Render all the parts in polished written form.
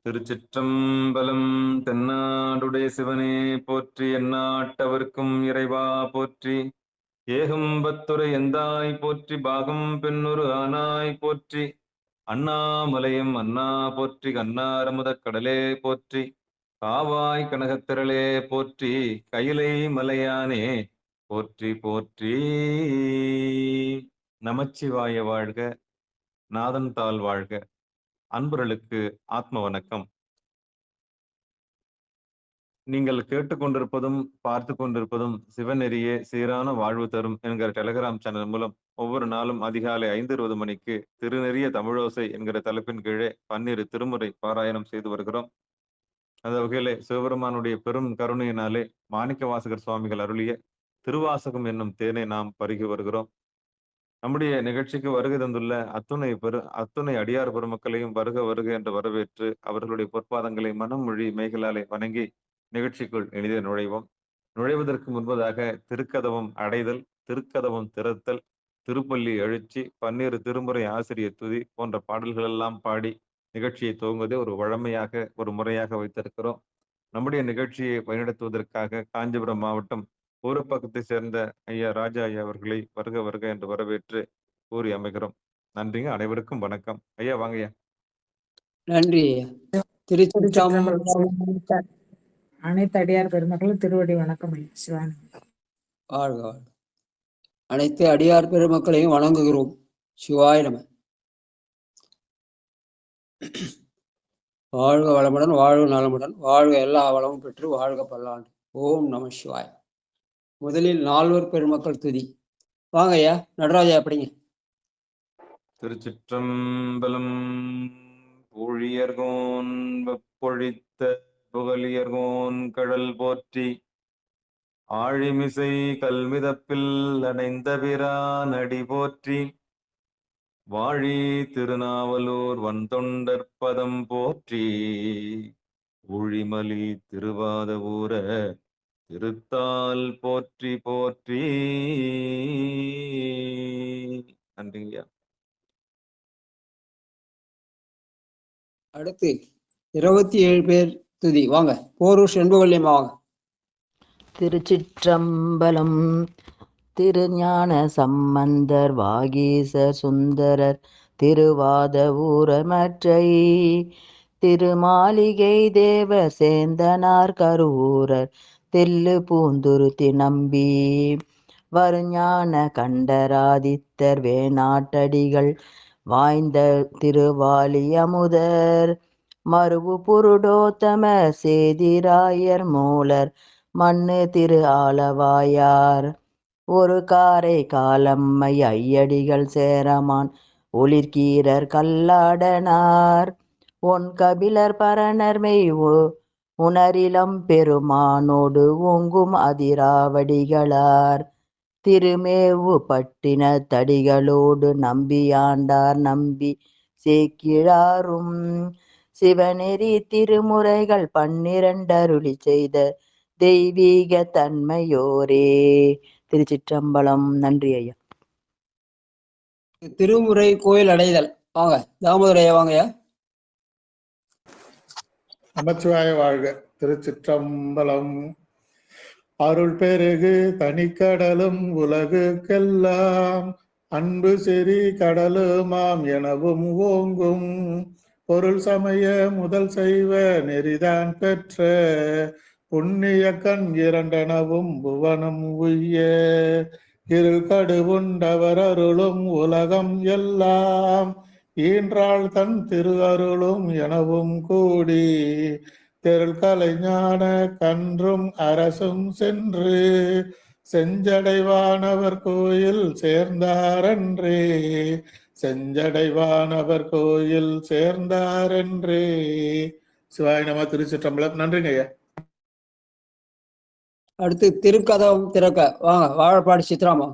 திருச்சிற்றம்பலம். தென்னாடுடைய சிவனே போற்றி, எந்நாட்டவர்க்கும் இறைவா போற்றி. ஏகம்பத்துரை எந்தாய் போற்றி, பாகம் பெண்ணொரு ஆனாய் போற்றி. அண்ணாமலையும் அண்ணா போற்றி, கண்ணாரமுதக் கடலே போற்றி. காவாய் கனகத்திரளே போற்றி, கையிலை மலையானே போற்றி போற்றி. நமச்சிவாய வாழ்க, நாதன் தாள் வாழ்க. அன்பர்களுக்கு ஆத்ம வணக்கம். நீங்கள் கேட்டுக்கொண்டிருப்பதும் பார்த்து கொண்டிருப்பதும் சிவநெறியே சீரான வாழ்வு தரும் என்கிற டெலிகிராம் சேனல் மூலம் ஒவ்வொரு நாளும் அதிகாலை 5:20 மணிக்கு திருநெறிய தமிழோசை என்கிற தலைப்பின் கீழே 12 திருமுறை பாராயணம் செய்து வருகிறோம். அந்த வகையிலே சிவபெருமானுடைய பெரும் கருணையினாலே மாணிக்க வாசகர் சுவாமிகள் அருளிய திருவாசகம் என்னும் தேனை நாம் பருகி வருகிறோம். நம்முடைய நிகழ்ச்சிக்கு வருகை தந்துள்ள அத்துணை அடியார் பெருமக்களையும் வருக வருக என்று வரவேற்று அவர்களுடைய பொற்பாதங்களை மனம் மொழி மெய்களாலே வணங்கி நிகழ்ச்சிக்குள் எளிதில் நுழைவோம். நுழைவதற்கு முன்பதாக திருக்கதவம் அடைதல், திருக்கதவம் திறத்தல், திருப்பள்ளி எழுச்சி, 12 திருமுறை ஆசிரியர் துதி போன்ற பாடல்கள் எல்லாம் பாடி நிகழ்ச்சியை துவங்குவதை ஒரு வழமையாக ஒரு முறையாக வைத்திருக்கிறோம். நம்முடைய நிகழ்ச்சியை வழிநடத்துவதற்காக காஞ்சிபுரம் மாவட்டம் ஊரப்பக்கத்தை சேர்ந்த ஐயா ராஜா ஐயா அவர்களை வருக வருக என்று வரவேற்று கூறி அமைகிறோம். நன்றிங்க, அனைவருக்கும் வணக்கம். ஐயா வாங்க ஐயா. நன்றி. திருச்சிற்றம்பலம். அனைத்து அடியார் பெருமக்களும் திருவடி வணக்கம். சிவானி வாழ்க வாழ்க. அனைத்து அடியார் பெருமக்களையும் வணங்குகிறோம். சிவாய நம. வாழ்க வளமுடன், வாழ்க நலமுடன், வாழ்க எல்லா வளமும் பெற்று வாழ்க பல்லாண்டு. ஓம் நம சிவாய். முதலில் 4 பெருமக்கள் துதி. வாங்க ஐயா. நடராஜா அப்படிங்க. திருச்சிற்றம்பலம். ஊழியர்கோன் வெப்பொழித்த புகழியர்கோன் கடல் போற்றி, ஆழிமிசை கல்மிதப்பில் அடைந்த பிரானடி போற்றி, வாழி திருநாவலூர் வன்தொண்டற்பதம் போற்றி, ஊழிமலி திருவாத ஊர திருத்தால் போற்றி போற்றி. நன்றிங்கய்யா. அடுத்து 27 பேர் துதி. வாங்க. போரூர் செண்பகவல்லியம்மா வாங்க. திருச்சிற்றம்பலம். திருஞான சம்பந்தர் வாகீசர் சுந்தரர் திருவாத ஊரமற்றை, திருமாளிகை தேவர் சேந்தனார் கரூரர் தெல்லு பூந்துருத்தி நம்பி, வருஞான கண்டராதித்தர் வேணாட்டடிகள் வாய்ந்த திருவாலி அமுதர், மருவு புருடோத்தம சேதிராயர் மூலர் மண்ணு திரு ஆலவாயார், ஒரு காரை காலம்மை ஐயடிகள் சேரமான் ஒளிர்கீரர் கல்லாடனார், ஒன் கபிலர் பரணர்மை உணரிலம் பெருமானோடு ஓங்கும் அதிராவடிகளார், திருமேவு பட்டின தடிகளோடு நம்பியாண்டார் நம்பி சேக்கிழாரும், சிவநெறி திருமுறைகள் 12 அருளி செய்த தெய்வீக தன்மையோரே. திருச்சிற்றம்பலம். நன்றி ஐயா. திருமுறை கோயில் அடைதல். வாங்க. தாமோதரையா வாங்கய்யா. நமச்சிவாய வாழ்க. திருச்சிற்றம்பலம். அருள் பெருகு தனிக்கடலும் உலகுக்கெல்லாம் அன்பு செறி கடலுமாம் எனவும் ஓங்கும், பொருள் சமய முதல் செய்வ நெறிதான் பெற்ற புண்ணிய கண் 2 புவனம் உய்ய, இருள் கடுவுண்டவர் அருளும் உலகம் எல்லாம் ஈன்றாள் தன் திரு அருளும் எனவும் கூடி, தெருள் கலைஞான கன்றும் அரசும் சென்று செஞ்சடைவானவர் கோயில் சேர்ந்தாரன்றே, செஞ்சடைவானவர் கோயில் சேர்ந்தாரன்றே. சிவாய நம. திருச்சிற்றம்பலம். நன்றிங்க ஐயா. அடுத்து திருக்கதவம் திறக்க. வாங்க. வாழப்பாடி சித்ராமா.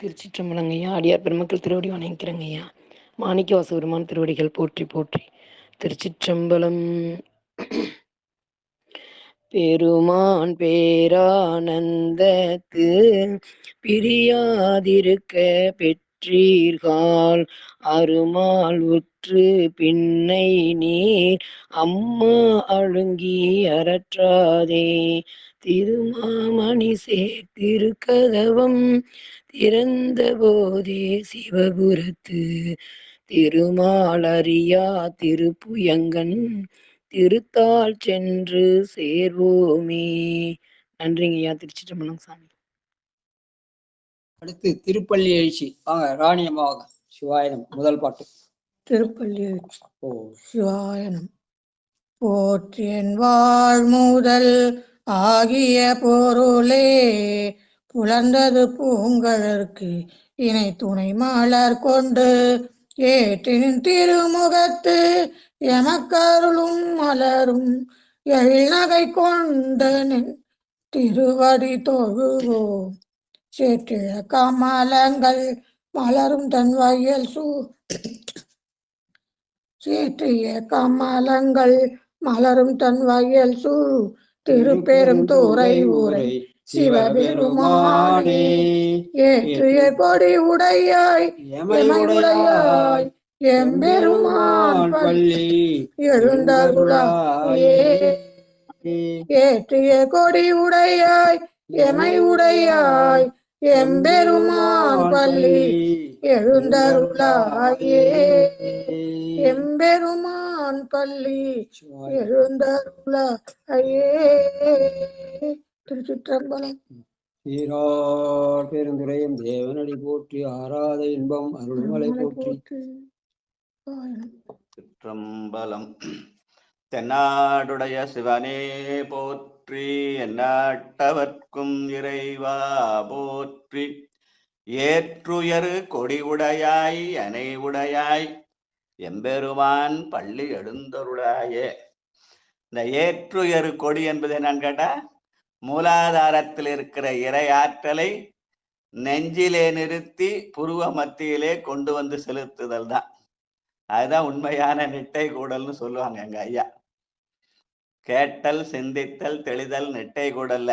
திருச்சிற்றம்பலங்க ஐயா. அடியார் பெருமக்கள் திருவடி வணங்கிக்கிறேங்க ஐயா. மாணிக்க வாசகருமான திருவடிகள் போற்றி போற்றி. திருச்சிற்றம்பலம். பெருமான் பேரானந்தத்து பிரியாதிருக்க அற்றீர்கால் அருமால் உற்று பின்னை நீர் அம்மா அழுங்கி அரற்றாதே திருமாமணி திருக்கதவம் திறந்த போதே சிவபுரத்து திருமாலறியா திருப்புயங்கன் திருத்தாள் சென்று சேர்வோமே. நன்றிங்கய்யா. திருச்சிற்றம்பலம் சாமி. அடுத்து திருப்பள்ளி எழுச்சி. வாங்க ராணி அம்மா வாங்க. சிவாயனம் முதல் பாட்டு. திருப்பள்ளி எழுச்சி. ஓ சிவாயனம். போற்றியன் வாழ்முதல் ஆகிய பொருளே புலர்ந்தது பூங்கழற்கு இணை துணை மலர் கொண்டு ஏற்றின் திருமுகத்து எமக்கருளும் மலரும் எழில்நகை கொண்டு திருவடி தொழுவோம். சேற்றிய கமலங்கள் மலரும் தன் வயல் சேற்றிய கமலங்கள் மலரும் தன் வயல் திருப்பெரும் துறை ஊரை சிவபெருமானே ஏற்றிய கொடி உடையாய் எமையுடையாய் எம்பெருமான் பள்ளி எழுந்தருளாயே. ஏற்றிய கொடி உடையாய் எமையுடையாய் எம்பெருமான் பள்ளி எழுந்தருளாயே. எம்பெருமான் பள்ளி எழுந்தருளாயே. திருச்சிற்றம்பலம். சீரார் பெருந்துரையும் தேவனடி போற்றி ஆராத இன்பம் அருள்மலை போற்றி. சிற்றம்பலம். தென்னாடுடைய சிவனே போற்றி, எந்நாட்டவர்க்கும் இறைவா போற்றி. ஏற்றுயரு கொடி உடையாய் அணை உடையாய் எம்பெருமான் பள்ளி எழுந்தருளாயே. இந்த ஏற்றுயரு கொடி என்பது என்னன்னு கேட்டா, மூலாதாரத்தில் இருக்கிற இறை ஆற்றலை நெஞ்சிலே நிறுத்தி புருவ மத்தியிலே கொண்டு வந்து செலுத்துதல் தான். அதுதான் உண்மையான நெட்டை கூடல்னு சொல்லுவாங்க எங்க ஐயா. கேட்டல், சிந்தித்தல், தெளிதல் நெட்டை கூடல்ல.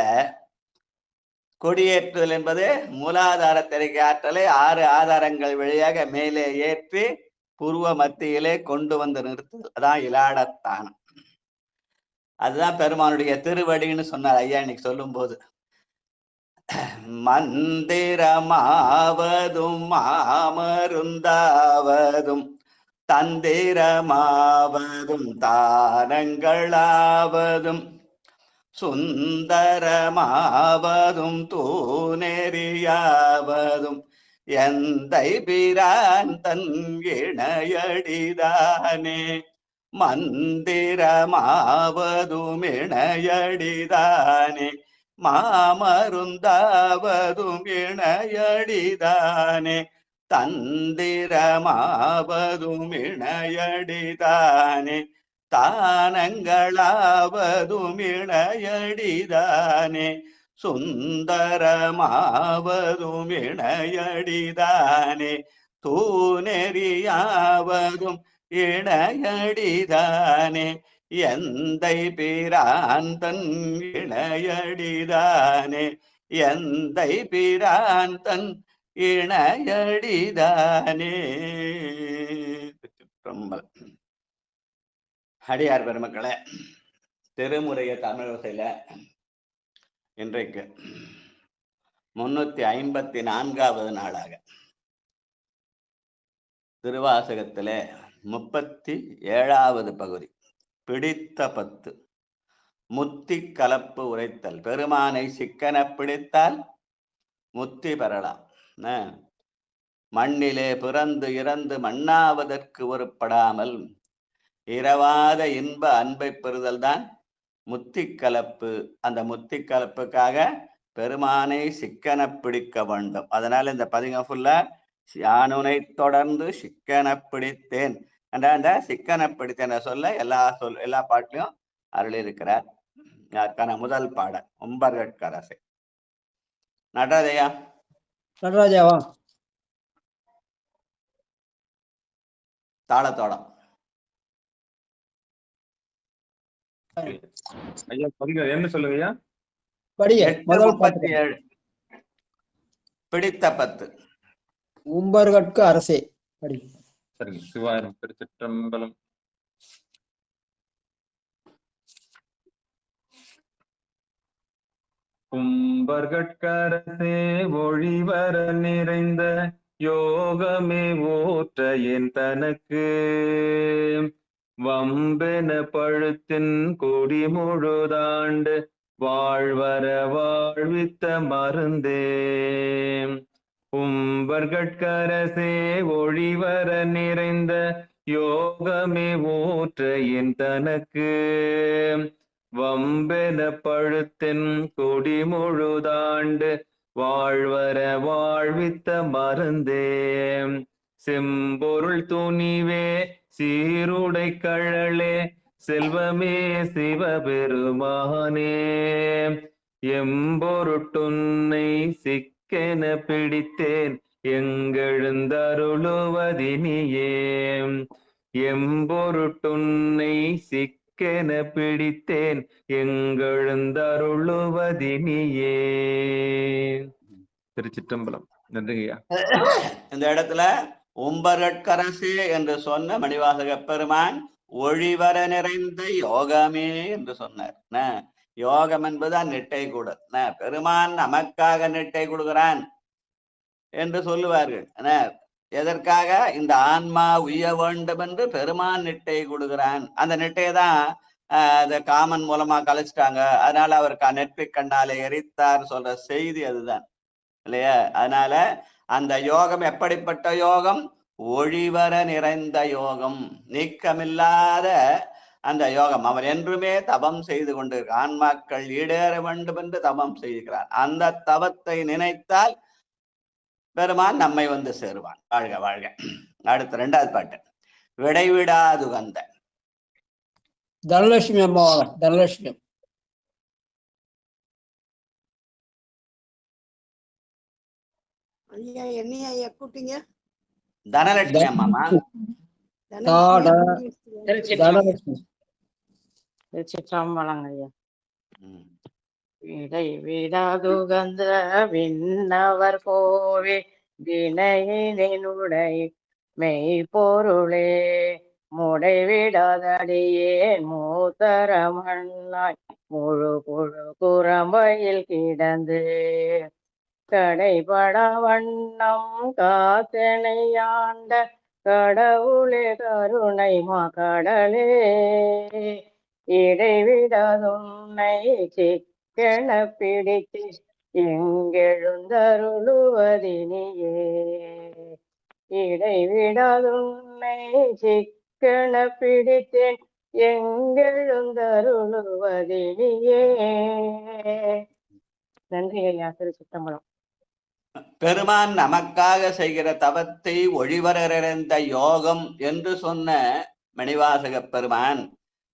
கொடியேற்றுதல் என்பது மூலாதாரத்திற்கு ஆற்றலை 6 ஆதாரங்கள் வழியாக மேலே ஏற்றி புருவ மத்தியிலே கொண்டு வந்து நிறுத்துதல். அதான் இலாடத்தானம். அதுதான் பெருமானுடைய திருவடின்னு சொன்னார் ஐயா இன்னைக்கு சொல்லும் போது. மந்திரமாவதும் மாமருந்தாவதும் தந்திரமாவதும் தானங்களாவதும் சுந்தரமாவதும் தூநெறியாவதும் எந்தை பிரான் தன் இணையடிதானே. மந்திரமாவதும் இணையடிதானே, மாமருந்தாவதும் இணையடிதானே, தந்திரமாவதும் இணையடிதானே, தானங்களாவதும் இணையடிதானே, சுந்தரமாவதும் இணையடிதானே, தூநெறியாவதும் இணையடிதானே, எந்தை பிரான் தன் இணையடிதானே, எந்தை பிரான் தன் இணையடிதானே. அடியார் பெருமக்களே, திருமுறைய தமிழோசையில இன்றைக்கு 354வது நாளாக திருவாசகத்திலே 37வது பகுதி பிடித்த 10 முத்தி கலப்பு உரைத்தல். பெருமானை சிக்கன பிடித்தால் முத்தி பெறலாம். மண்ணிலே பிறந்து இறந்து மண்ணாவதற்கு ஒருப்படாமல் இரவாத இன்ப அன்பை பெறுதல் தான் முத்தி கலப்பு. அந்த முத்தி கலப்புக்காக பெருமானை சிக்கன பிடிக்க வேண்டும். அதனால இந்த பதிகம் ஃபுல்லா யானுனை தொடர்ந்து சிக்கன பிடித்தேன் என்ற அந்த சிக்கன பிடித்தேன் சொல்ல எல்லா பாட்டிலையும் அருள் இருக்கிறார். அதற்கான முதல் பாடல் உம்பர்கட்கரசை. நடராஜையா. நடராஜாவா. தாளத்தோடம். ஐயா பதிகம் என்ன சொல்லுங்க ஐயா? 8:37 பிடித்த 10. உம்பர்கட்கு அரசே படி. சரிங்க. சிவாயம். திருச்சிற்றம்பலம். கும்பர்கட்கரசே ஒழிவர நிறைந்த யோகமே ஓற்ற என் தனக்கு வம்பென பழுத்தின் கொடி முழுதாண்டு வாழ்வர வாழ்வித்த மருந்தே. கும்பர்கட்கரசே ஒழிவர நிறைந்த யோகமே ஓற்ற என் தனக்கு வம்பென பழுத்தின் கொடி முழுதாண்டு வாழ்வர வாழ்வித்த மருந்தே. செம்பொருள் துணிவே சீருடை கழலே செல்வமே சிவபெருமானே எம்பொருட்டுன்னை சிக்கென பிடித்தேன் எங்கெழுந்தருளுவதினியே. எம்பொருட்டுன்னை சிக்கென பிடித்தேன் எங்கெழுந்தருளுவதினியே. திருச்சிற்றம்பலம். நன்றிங்கய்யா. இந்த இடத்துல உம்பர்கட்கரசே என்று சொன்ன மணிவாசக பெருமான் ஒழிவர நிறைந்த யோகமே என்று சொன்னார். யோகம் என்பதுதான் நெட்டை கூட. பெருமான் நமக்காக நெட்டை கொடுக்கிறான் என்று சொல்லுவார்கள். எதற்காக? இந்த ஆன்மா உய்ய வேண்டும் என்று பெருமான் நெட்டை கொடுக்கிறான். அந்த நெட்டையை தான் அந்த காமன் மூலமா கலைச்சிட்டாங்க, அதனால அவர் நெற்பை கண்ணாலே எரித்தார் சொல்ற செய்தி அதுதான் இல்லையா? அதனால அந்த யோகம் எப்படிப்பட்ட யோகம்? ஒழிவர நிறைந்த யோகம், நீக்கமில்லாத அந்த யோகம். அவன் என்றுமே தபம் செய்து கொண்டிருக்கிறான். ஆன்மாக்கள் ஈடேற வேண்டும் என்று தபம் செய்கிறான். அந்த தவத்தை நினைத்தால் பெருமான் நம்மை வந்து சேருவான். வாழ்க வாழ்க. அடுத்த 2வது பாட்டு. விடைவிடாதுகந்த. தனலட்சுமி அம்மாவாக. தனலட்சுமி ஐயா என்னையா ஐயா கூப்பிட்டீங்க? தனலட்சுமி அம்மாமா? தனலட்சுமி. திருச்சிற்றம்பலங்க ஐயா. விடை விடாதுகந்த விண்ணவர் கோவே வினையினுடை மெய்ப்பொருளே முடைவிடாதடியேன் மூத்தரமண்ணாய் முழு புழு குரம்பையில் கிடந்து கடைபட வண்ணம் காத்தனையாண்ட கடவுளே கருணை கடலே இடைவிடாதுன்னை சிக்கென பிடித்து எங்கெழுந்தருளுவதினியே. இடைவிடாதுன்னை சிக்கென பிடித்தேன் எங்கெழுந்தருளுவதினியே. நன்றி ஐயா. திருச்சிற்றம்பலம். பெருமான் நமக்காக செய்கிற தவத்தை ஒழிவரறிந்த யோகம் என்று சொன்ன மணிவாசக பெருமான்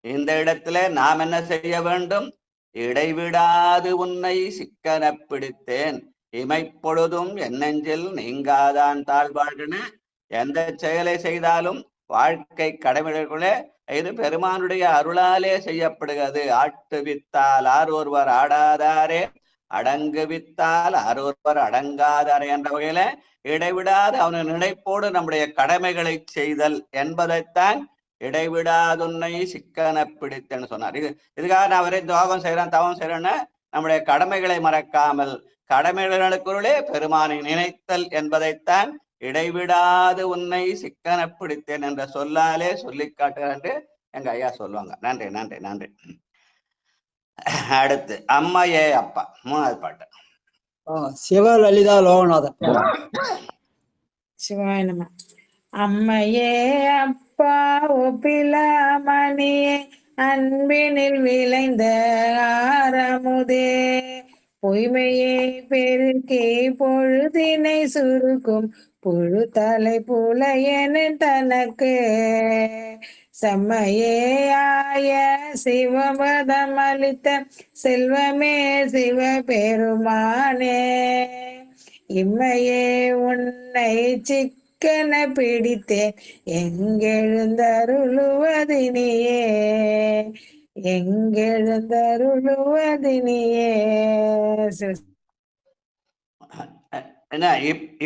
இந்த இடத்துல நாம் என்ன செய்ய வேண்டும்? இடைவிடாது உன்னை சிக்கன பிடித்தேன் இமைப்பொழுதும் என் நெஞ்சில் நீங்காதான் தாழ்வாழ்கின. எந்த செயலை செய்தாலும் வாழ்க்கை கடமைகளே இது பெருமானுடைய அருளாலே செய்யப்படுகிறது. ஆட்டுவித்தால் ஒருவர் ஆடாதாரே, அடங்குவித்தால் ஒருவர் அடங்காதாரே என்ற வகையில இடைவிடாது அவனை நினைப்போடு நம்முடைய கடமைகளை செய்தல் என்பதைத்தான் இடைவிடாதுன்னை சிக்கன பிடித்தேன்னு சொன்னார். இதுக்காக நான் அவரே துரோகம் செய்யறேன் தவம் செய்யறேன்னு நம்முடைய கடமைகளை மறக்காமல் கடமைகளுக்குள்ளே பெருமானை நினைத்தல் என்பதைத்தான் இடைவிடாது உன்னை சிக்கன பிடித்தேன் என்ற சொல்லாலே சொல்லி காட்டுகிறேன் என்று எங்க ஐயா சொல்லுவாங்க. நன்றி நன்றி நன்றி. அடுத்து அம்மையே அப்பா. 3வது பாட்டு. சிவலலிதா லோகநாதன். சிவாய நம. அம்மையே அப்பா ஒப்பிலாமணியே அன்பினில் விளைந்த ஆரமுதே பொய்மையை பெருக்கி பொழுதினை சுருக்கும் புழு தலை புலையன தனக்கு செம்மையே ஆய சிவபதம் அளித்த செல்வமே சிவபெருமானே இம்மையே உன்னை சிக்கன பிடித்தேன் எங்கெழுந்தருளுவதினியே எங்கெழுந்தருளுவதினியே. என்ன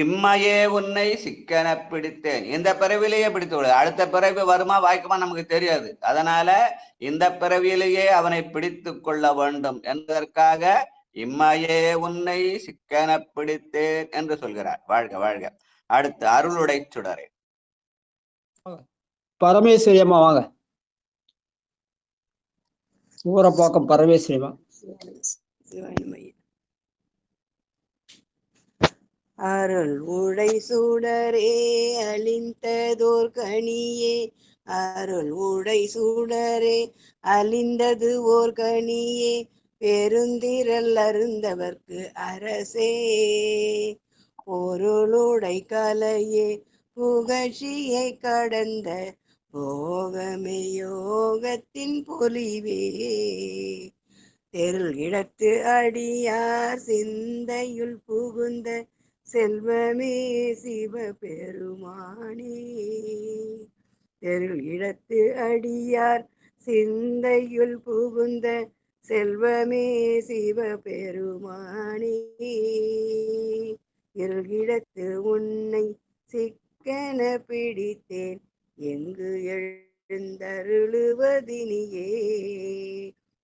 இம்மையே உன்னை சிக்கன பிடித்தேன். இந்த பிறவிலேயே பிடித்து விடு. அடுத்த பிறவி வருமா வாய்க்குமா நமக்கு தெரியாது. அதனால இந்த பிறவியிலேயே அவனை பிடித்து கொள்ள வேண்டும் என்பதற்காக இம்மையே உன்னை சிக்கன பிடித்தேன் என்று சொல்கிறார். வாழ்க வாழ்க. அடுத்து அருளுடை சுடரே. பரமேஸ்வரி அம்மா வாங்க. ஊரப்பாக்கம் பரமேஸ்வரி அம்மா. அருள் உடை சூடரே அழிந்ததோர் கனியே, அருள் உடை சூடரே அழிந்தது ஓர் கனியே, பெருந்திரல் அருந்தவர்க்கு அரசே, பொருளுடை கலையே புகழ்ச்சியை கடந்த போகமே யோகத்தின் பொலிவே, தெருள் இடத்து அடியார் சிந்தையுள் புகுந்த செல்வமே சிவபெருமானே, தெருள் இடத்து அடியார் சிந்தையுள் புகுந்த செல்வமே சிவபெருமானே, இருளிடத்து உன்னை சிக்கன பிடித்தேன் எங்கு எழுந்தருளுவதினியே,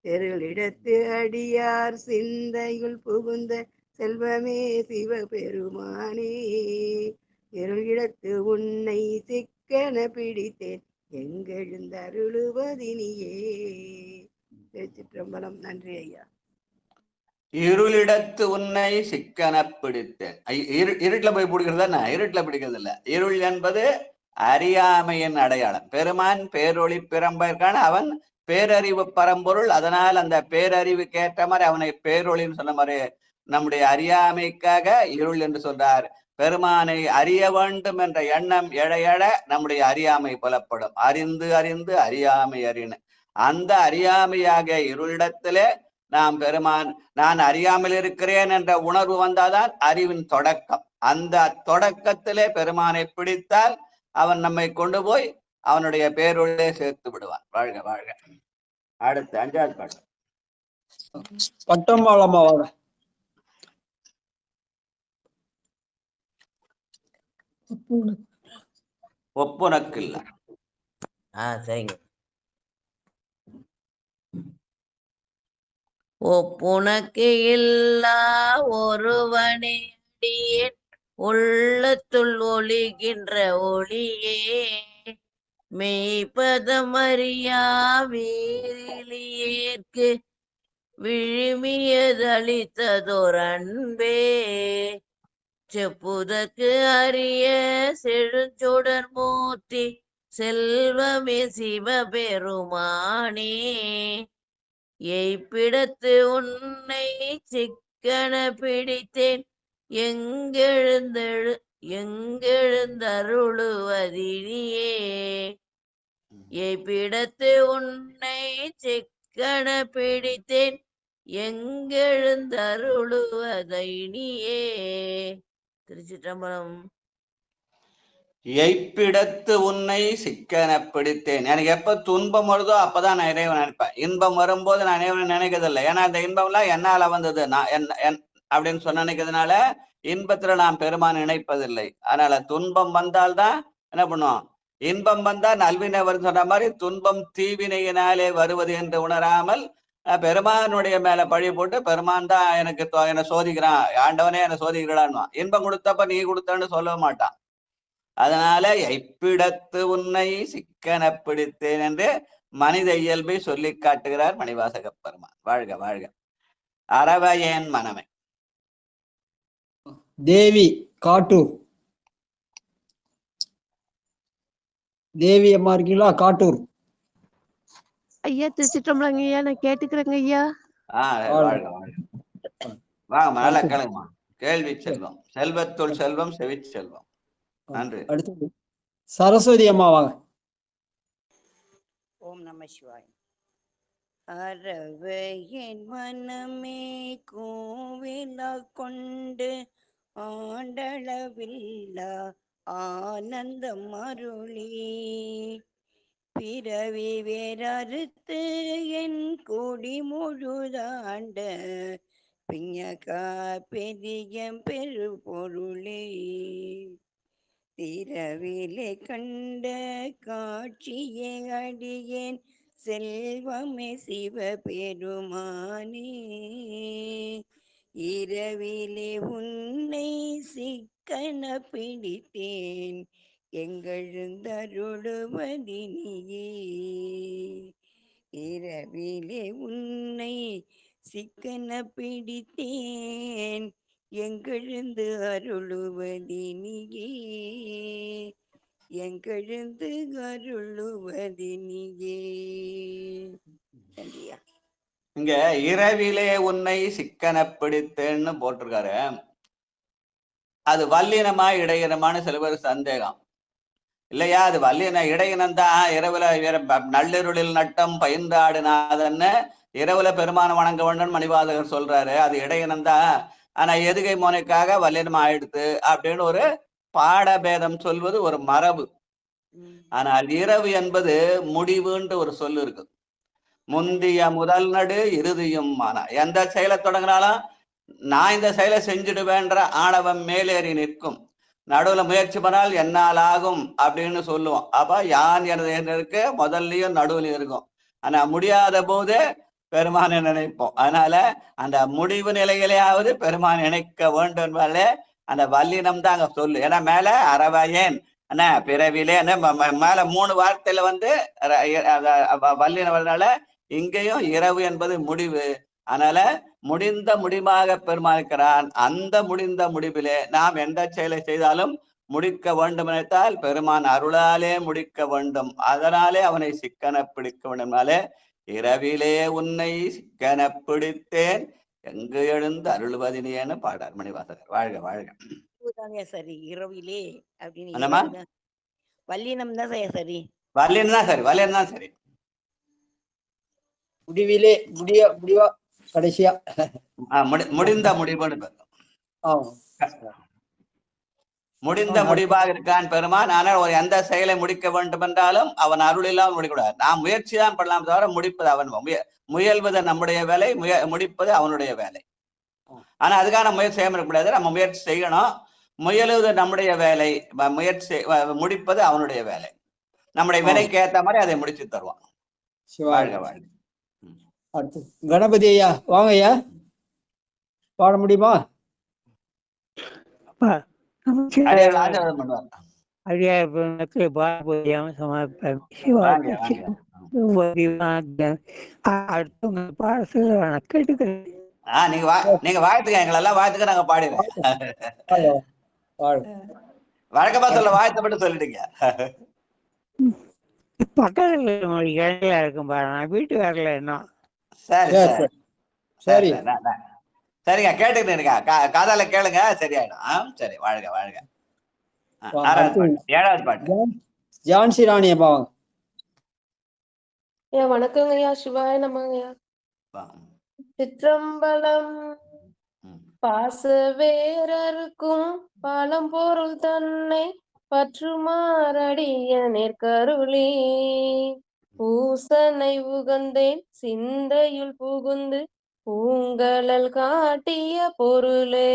தெருளிடத்து அடியார் சிந்தையுள் புகுந்த செல்வமே சிவபெருமானே, இருளிடத்து உன்னை சிக்கன பிடித்தேன் எங்கெழுந்தருளுவதினியே. திருச்சிற்றம்பலம். நன்றி ஐயா. இருளிடத்து உன்னை சிக்கன பிடித்தேன். இருட்டுல போய் பிடிக்கிறதா? இருட்டுல பிடிக்கிறது இல்ல. இருள் என்பது அறியாமையின் அடையாளம். பெருமான் பேரொளி பிறம்பிற்கான அவன் பேரறிவு பரம்பொருள். அதனால் அந்த பேரறிவுக்கு ஏற்ற மாதிரி அவனை பேரொளின்னு சொன்ன மாதிரி நம்முடைய அறியாமைக்காக இருள் என்று சொல்றார். பெருமானை அறிய வேண்டும் என்ற எண்ணம் எழ எழ நம்முடைய அறியாமை புலப்படும். அறிந்து அறிந்து அறியாமை அறின. அந்த அறியாமையாக இருளிடத்திலே நாம் பெருமான் நான் அறியாமல் இருக்கிறேன் என்ற உணர்வு வந்தாதான் அறிவின் தொடக்கம். அந்த தொடக்கத்திலே பெருமானை பிடித்தால் அவன் நம்மை கொண்டு போய் அவனுடைய பேருள்ளே சேர்த்து விடுவான். வாழ்க வாழ்க. அடுத்து 5வது பாட்டு. பட்டம்மாளம்மா வாங்க. ஒப்புனக்கு இல்ல. சரிங்க. ஒப்புனக்கு இல்லா ஒருவனே அடியேன் உள்ளத்துள் ஒளிகின்ற ஒளியே, மெய்ப்பதம் அறியா வீரிலியேற்கு விழுமியதளித்ததோர் அன்பே, செப்புதற்கு அரிய செழுஞ்சுடர் மூர்த்தி செல்வமே சிவபெருமானே, எய்ப்பிடத்து உன்னை சிக்கன பிடித்தேன் எங்கெழுந்தருளுவதினியே, எய்ப்பிடத்து உன்னை சிக்கன பிடித்தேன் எங்கெழுந்தருளுவதினியே. திருச்சிற்றம்பலம். எய்ப்பிடத்து உன்னை சிக்கன பிடித்தேன். எனக்கு எப்ப துன்பம் வருதோ அப்பதான் நான் இறைவன் நினைப்பேன். இன்பம் வரும்போது நான் இறைவன் நினைக்கிறதில்லை. ஏன்னா அந்த இன்பம்லாம் என்னால வந்தது, நான் அப்படின்னு சொன்ன நினைக்கிறதுனால இன்பத்துல நான் பெருமான் நினைப்பதில்லை. அதனால துன்பம் வந்தால்தான் என்ன பண்ணுவோம், இன்பம் வந்தா நல்வினை வருது சொன்ன மாதிரி துன்பம் தீவினையினாலே வருவது என்று உணராமல் பெருமானுடைய மேல பழி போட்டு பெருமான் தான் எனக்கு என்னை சோதிக்கிறான், ஆண்டவனே என்னை சோதிக்கிறான். இன்பம் கொடுத்தப்ப நீ கொடுத்தன்னு சொல்ல மாட்டான். அதனால எய்ப்பிடத்து உன்னை சிக்கன பிடித்தேன் என்று மனித இயல்பை சொல்லி காட்டுகிறார் மணிவாசக பெருமான். வாழ்க வாழ்க. அறவையேன் மனமே. தேவி காட்டூர். தேவி அம்மா இருக்கீங்களா? காட்டூர். ஐயா திருச்சிற்றம்பலங்க ஐயா, நான் கேட்டுக்கிறேங்க ஐயா. வாழ்க வாழ்க. வாங்க நல்லா கேளுங்கம்மா. கேள்வி செல்வம், செல்வத்துள் செல்வம், செவி செல்வம். நன்றி. அடுத்து சரஸ்வதி அம்மா வாங்க. ஓம் நம சிவாய். அறவையின் மனமே கோவிலா கொண்டு ஆண்டளவில்லா ஆனந்தம் அருளி, பிறவி வேறறுத்து என் கொடி முழுதாண்ட பிஞகா பெரியம் பெரு பொருளே திரவிலே கண்ட காட்சியே அடியேன் செல்வமே சிவபெருமானே இரவிலே உன்னை சிக்கன பிடித்தேன் எங்கெழுந்தருளுவதினியே இரவிலே உன்னை சிக்கன பிடித்தேன் எங்கெழுந்து அருளுவதினியே எங்கெழுந்து அருளுவதினியே. நன்றியா. இங்க இரவிலே உன்னை சிக்கன பிடித்தேன்னு போட்டிருக்காரு. அது வல்லினமா இடையினமானு சில பேர் சந்தேகம். இல்லையா, அது வல்லின இடையினம் தான். இரவுல நள்ளிருளில் நட்டம் பயின்றாடுனாதன்னு இரவுல பெருமான வணங்க வேண்டும் மணிவாதகர் சொல்றாரு. அது இடையினம் தான். ஆனா எதுகை மோனைக்காக வல்லினம் ஆயிடுத்து அப்படின்னு ஒரு பாடபேதம் சொல்வது ஒரு மரபு. ஆனால் இரவு என்பது முடிவுன்ற ஒரு சொல்லு இருக்கு. முந்திய முதல் நடு இறுதியும் ஆனா எந்த செயலை தொடங்கினாலும் நான் இந்த செயலை செஞ்சுடுவேன்ற ஆணவம் மேலேறி நிற்கும். நடுவுல முயற்சி பண்ணால் என்னால் ஆகும் அப்படின்னு சொல்லுவோம். அப்ப யான் எனது இருக்கு முதல்லயும் நடுவுலையும் இருக்கும். ஆனா முடியாத போது பெருமானை நினைப்போம். அதனால அந்த முடிவு நிலையிலேயாவது பெருமான் நினைக்க வேண்டும் என்பதாலே அந்த வல்லினம் தான் அங்க சொல்லு. ஏன்னா மேல அறவையேன் என்ன பிறவிலே மேல 3 வார்த்தையில வல்லினவனால இங்கேயும் இரவு என்பது முடிவு. அதனால முடிந்த முடிவாக பெருமானிக்கிறான். அந்த முடிந்த முடிவிலே நாம் எந்த செயலை செய்தாலும் முடிக்க வேண்டும் நினைத்தால் பெருமான் அருளாலே முடிக்க வேண்டும். அதனாலே அவனை சிக்கன பிடிக்க வேண்டும்னாலே இரவிலே உன்னை சிக்கன பிடித்தேன் எங்கு எழுந்து அருள்வதினேன்னு பாடார் மணிவாசகர். வாழ்க வாழ்க. சரி இரவிலே அப்படின்னு என்னம்மா? வல்லினம் தான் சரி. வல்லினம் தான் சரி. வல்லினம் தான் சரி. முடிவிலே முடிவா கடைசியா முடிந்த முடிவுன்னு முடிந்த முடிவாக இருக்கான் பெருமான். ஆனால் ஒரு எந்த செயலை முடிக்க வேண்டும் என்றாலும் அவன் அருளில்லாமல் முடிக்கூடாது. நாம் முயற்சி தான் பண்ணலாம் தவிர முடிப்பது அவன் முயல்வது நம்முடைய வேலை, முடிப்பது அவனுடைய வேலை. ஆனா அதுக்கான முயற்சி செய்யாம இருக்கக்கூடாது. நம்ம முயற்சி செய்யணும். முயலுவது நம்முடைய வேலை, முயற்சி முடிப்பது அவனுடைய வேலை. நம்முடைய வினைக்கு ஏற்ற மாதிரி அதை முடிச்சு தருவான். வாழ்க வாழ்க. அடுத்து கணபதி ஐயா வாங்க ஐயா, பாட முடியுமா? நீங்க வாழ்த்துக்க, எங்களெல்லாம் வாழ்த்துக்க, நாங்க பாடிடுறோம். வழக்கமா சொல்ல வாழ்த்து மட்டும் சொல்லிடுங்க. பக்கத்துல இடையில இருக்கும் பாரு, நான் வீட்டு வரல இன்னும். சரி சரி சரிங்க, கேட்டுக்கிட்டு இருக்கா காதால கேளுங்க, சரியாயிடும். சரி, வாழ்க வாழ்க. 7வது பாட்டு ஜான்சி ராணி அம்மா வாங்க. வணக்கங்க ஐயா. சிவாய நமங்கய்யா. சிற்றம்பலம். பாச வேறருக்கும் பழம்பொருள் தன்னை பற்றுமாறடிய நெற்கருளி பூசனை உகந்தேன் சிந்தையுள் புகுந்து பூங்கழல் காட்டிய பொருளே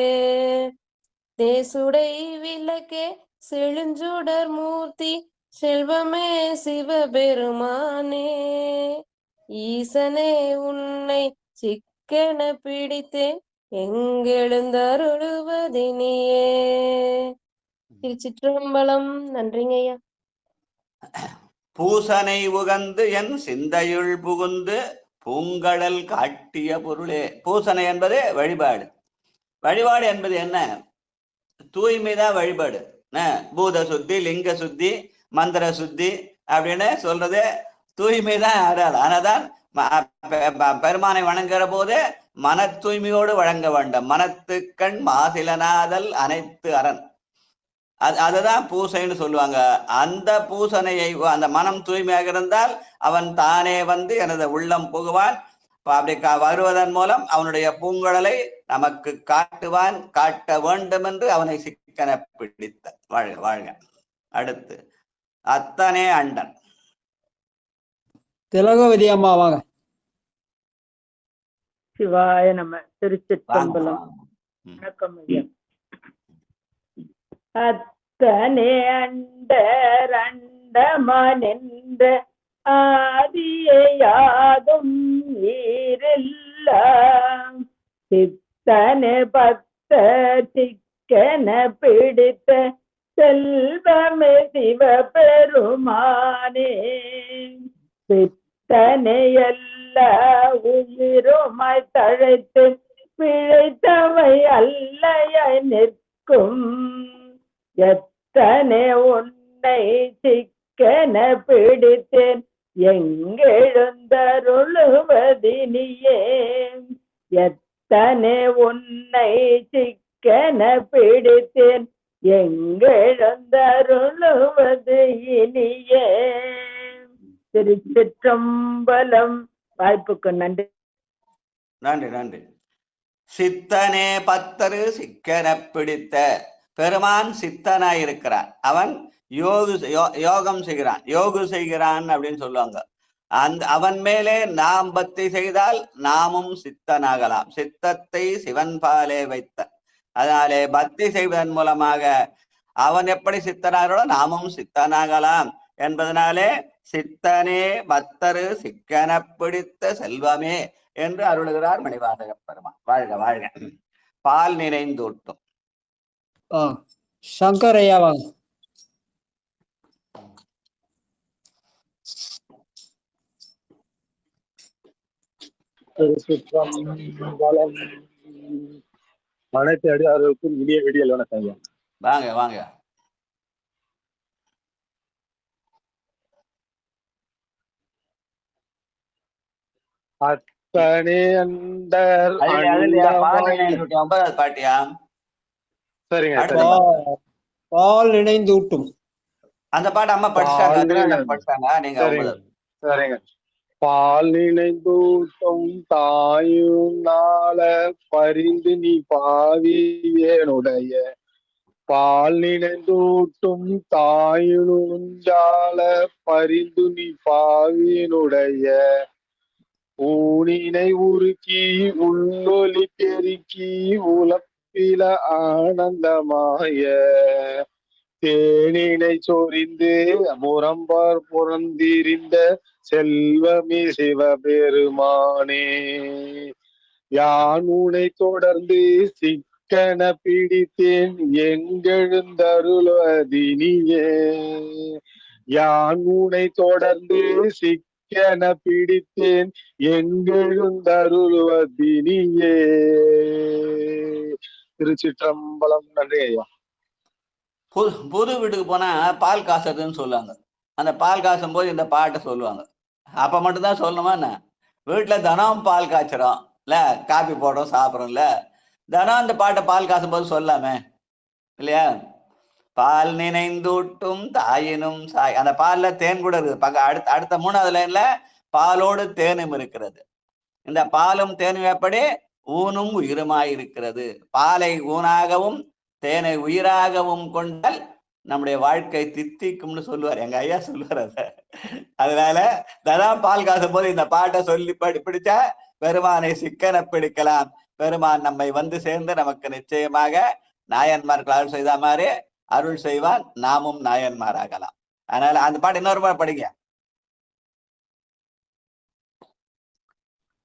தேசுடை விளக்கே செழுஞ்சுடர் மூர்த்தி செல்வமே சிவபெருமானே ஈசனே உன்னை சிக்கென பிடித்தேன் எங்கெழுந்தருளுவதினியே. திருச்சிற்றம்பலம். நன்றிங்க ஐயா. பூசனை உகந்து என் சிந்தையுள் புகுந்து பூங்கடல் காட்டிய பொருளே. பூசனை என்பது வழிபாடு. வழிபாடு என்பது என்ன? தூய்மைதான் வழிபாடு. பூத சுத்தி, லிங்க சுத்தி, மந்திர சுத்தி அப்படின்னு சொல்றது தூய்மைதான் அடையாளம். ஆனாதான் பெருமானை வணங்குற போது மன தூய்மையோடு வழங்க வேண்டும். மனத்துக்கண் மாசிலனாதல் அனைத்து அரண், அதுதான் பூசைன்னு சொல்லுவாங்க. அந்த பூசனையை அந்த மனம் தூய்மையாக இருந்தால் அவன் தானே வந்து எனது உள்ளம் புகுவான். அப்படி வருவதன் மூலம் அவனுடைய பூங்குழலை நமக்கு காட்டுவான். காட்ட வேண்டும் என்று அவனை சிக்கன பிடித்த. வாழ்க வாழ்க. அடுத்து அத்தனே அண்டன். திலகவதி அம்மா வாங்க. சிவாய நம்ம வாங்க திருச்சிற்றம்பலம். வாங்க. வணக்கம் ஐயா. அத்தனே அண்டர் அண்டமனின்ற ஆதியே யாதும் ஈரில்லாம் சித்தனே பத்த சிக்கன பிடித்த செல்வமே சிவபெருமானே சித்தனை எல்லா உயிருமாய் தழைத்து பிழைத்தவை அல்லையாய் நிற்கும் எத்தனை உன்னை சிக்கன பிடித்தேன் எங்கெழுந்தருளுவதினியே எத்தனை உன்னை சிக்கன பிடித்தேன் எங்கெழுந்தருளுவது இனியே. திருச்சிற்றம்பலம். வாய்ப்புக்கு நன்றி. நன்றி நன்றி. சித்தனே பத்தரு சிக்கன பிடித்த பெருமான் சித்தனாயிருக்கிறான். அவன் யோகம் செய்கிறான், யோகு செய்கிறான் அப்படின்னு சொல்லுவாங்க. அவன் மேலே நாம் பக்தி செய்தால் நாமும் சித்தனாகலாம். சித்தத்தை சிவன் பாலே வைத்த அதனாலே பக்தி செய்வதன் மூலமாக அவன் எப்படி சித்தனாகிறோ நாமும் சித்தனாகலாம் என்பதனாலே சித்தனே பத்தரு சிக்கன பிடித்த செல்வமே என்று அருளுகிறார் மணிவாசக பெருமான். வாழ்க வாழ்க. பால் நினைந்தூட்டும். சங்கரையா வாங்க. அனைத்து அடியார்களுக்கும் இனிய விடியல் வணக்கம் ஐயா. வாங்க வாங்க. அத்தனே அண்டர் பாட்டியா? சரிங்க. பால் நினைந்தூட்டும் அந்த பாட்டு அம்மா படிச்சாங்க. நீங்க சரிங்க. பால் நினைந்தூட்டும் தாயும் நாள பரிந்து நீ பாவியனுடைய பால் நினைந்தூட்டும் தாயுஞ்சால பரிந்து நீ பாவியனுடைய ஊனினை உருக்கி உள்ளொலி பெருக்கி உலப்பில ஆனந்தமாய தேனினை சொரிந்து முரம்பார் புறந்திருந்த செல்வமே சிவபெருமானே யான் உனை தொடர்ந்து சிக்கன பிடித்தேன் எங்கெழுந்தருளுவதினியே யான் உனை தொடர்ந்து சிக்கன பிடித்தேன் எங்கெழுந்தருளுவதினியே. திருச்சிற்றம்பலம். நன்றி ஐயா. புது வீட்டுக்கு போனா பால் காசுறதுன்னு சொல்லுவாங்க. அந்த பால் காசும் போது இந்த பாட்டை சொல்லுவாங்க. அப்ப மட்டும்தான் சொல்லணுமா என்ன? வீட்டுல தினம் பால் காய்ச்சறோம் இல்ல, காப்பி போடுறோம், சாப்பிட்றோம்ல, தினம் அந்த பாட்டை பால் காசும் போது சொல்லாமே இல்லையா? பால் நினைந்தூட்டும் தாயினும் சாய். அந்த பால்ல தேன் கூட இருக்குது. அடுத்த 3வது லைன்ல பாலோடு தேனும் இருக்கிறது. இந்த பாலும் தேனும் எப்படி? ஊனும் உயிருமாயிருக்கிறது. பாலை ஊனாகவும் தேனை உயிராகவும் கொண்டால் நம்முடைய வாழ்க்கை தித்திக்கும்னு சொல்லுவார் எங்க ஐயா, சொல்லுவார் அத. அதனால ததான் பால் காசும் போது இந்த பாட்டை சொல்லி பிடிச்சா பெருமானை சிக்கன பிடிக்கலாம். பெருமான் நம்மை வந்து சேர்ந்து நமக்கு நிச்சயமாக நாயன்மார்கள் அருள் செய்த மாதிரி அருள் செய்வான். நாமும் நாயன்மாராகலாம். அதனால அந்த பாட்டு இன்னொரு முறை படிங்க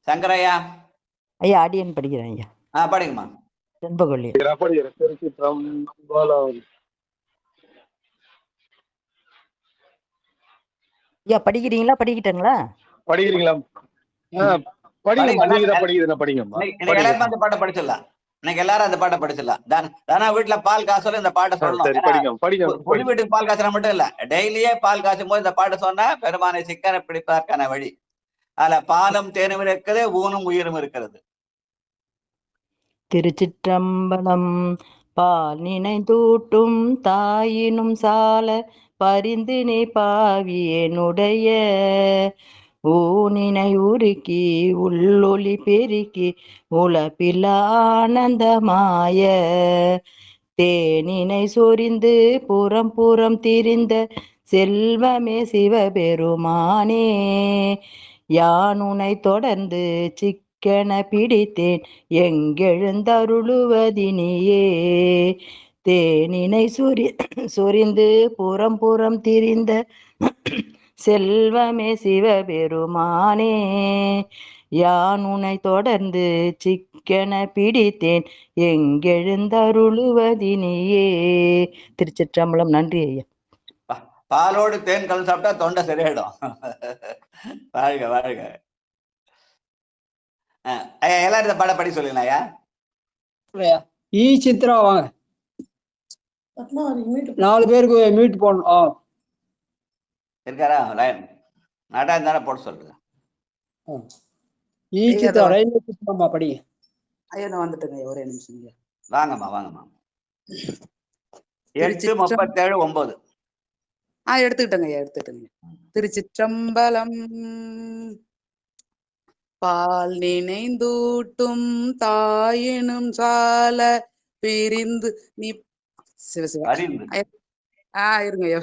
சங்கரையா. ஐயா ஆடியன் படிக்கிறேன் ஐயா. படிங்கம்மா. செண்பகொல்லி. ஐயா படிக்கிறீங்களா? படிக்கிட்டங்களா? படிக்கிறீங்களா? எல்லாரும் அந்த பாட்டை படிச்சிடலாம். இன்னைக்கு எல்லாரும் அந்த பாட்டை படிச்சிடலாம். தானா வீட்டுல பால் காசோட இந்த பாட்டை சொல்லணும். புது வீட்டுக்கு பால் காசுனா மட்டும் இல்ல, டெய்லியே பால் காசும் போது இந்த பாட்டை சொன்னா பெருமானை சிக்கன பிடிப்பதற்கான வழி. அதுல பாலும் தேனும் இருக்கிறது, ஊனும் உயிரும் இருக்கிறது. திருச்சிற்றம்பலம். பால் நினைந்தூட்டும் தாயினும் சால பரிந்து நீ பாவியனுடைய ஊனினை உருக்கி உள்ளொலி பெருக்கி உலப்பில ஆனந்தமாய தேனினை சொரிந்து புறம் புறம் திரிந்த செல்வமே சிவபெருமானே யான் உனை தொடர்ந்து சிக்கன பிடித்தேன் எங்கெழுந்தருளுவதினியே. தேனினை சொரிந்து புறம் புறம் திரிந்த செல்வமே சிவபெருமானே, யான் உனை தொடர்ந்து சிக்கன பிடித்தேன் எங்கெழுந்தருளுவதினியே. திருச்சிற்றம்பலம். நன்றி ஐயா. பாலோடு தேன் கலந்து சாப்பிட்டா தொண்டை சரியாயிடும். வாழ்க வாழ்க. ஐயா எல்லாரும் இந்த பாட படி சொல்லுங்க ஐயா. ஈ சித்ரா வாங்க. 4 பேருக்கு மீட் போடணும். இருக்காரா லைன் நாட்டா இருந்தாலும் போட சொல்லுங்க. ஈ சித்ரா ரயில்வே சித்ராமா படி. ஐயா நான் வந்துட்டேங்க, ஒரே நிமிஷம். வாங்கம்மா வாங்கம்மா. 8:37:9. எடுத்துக்கிட்டேங்க ஐயா, எடுத்துக்கிட்டேங்க. திருச்சிற்றம்பலம். பால் நினைந்தூட்டும் தாயினும் சால பிரிந்து நீ சிவசிவா இருங்க ஐயா.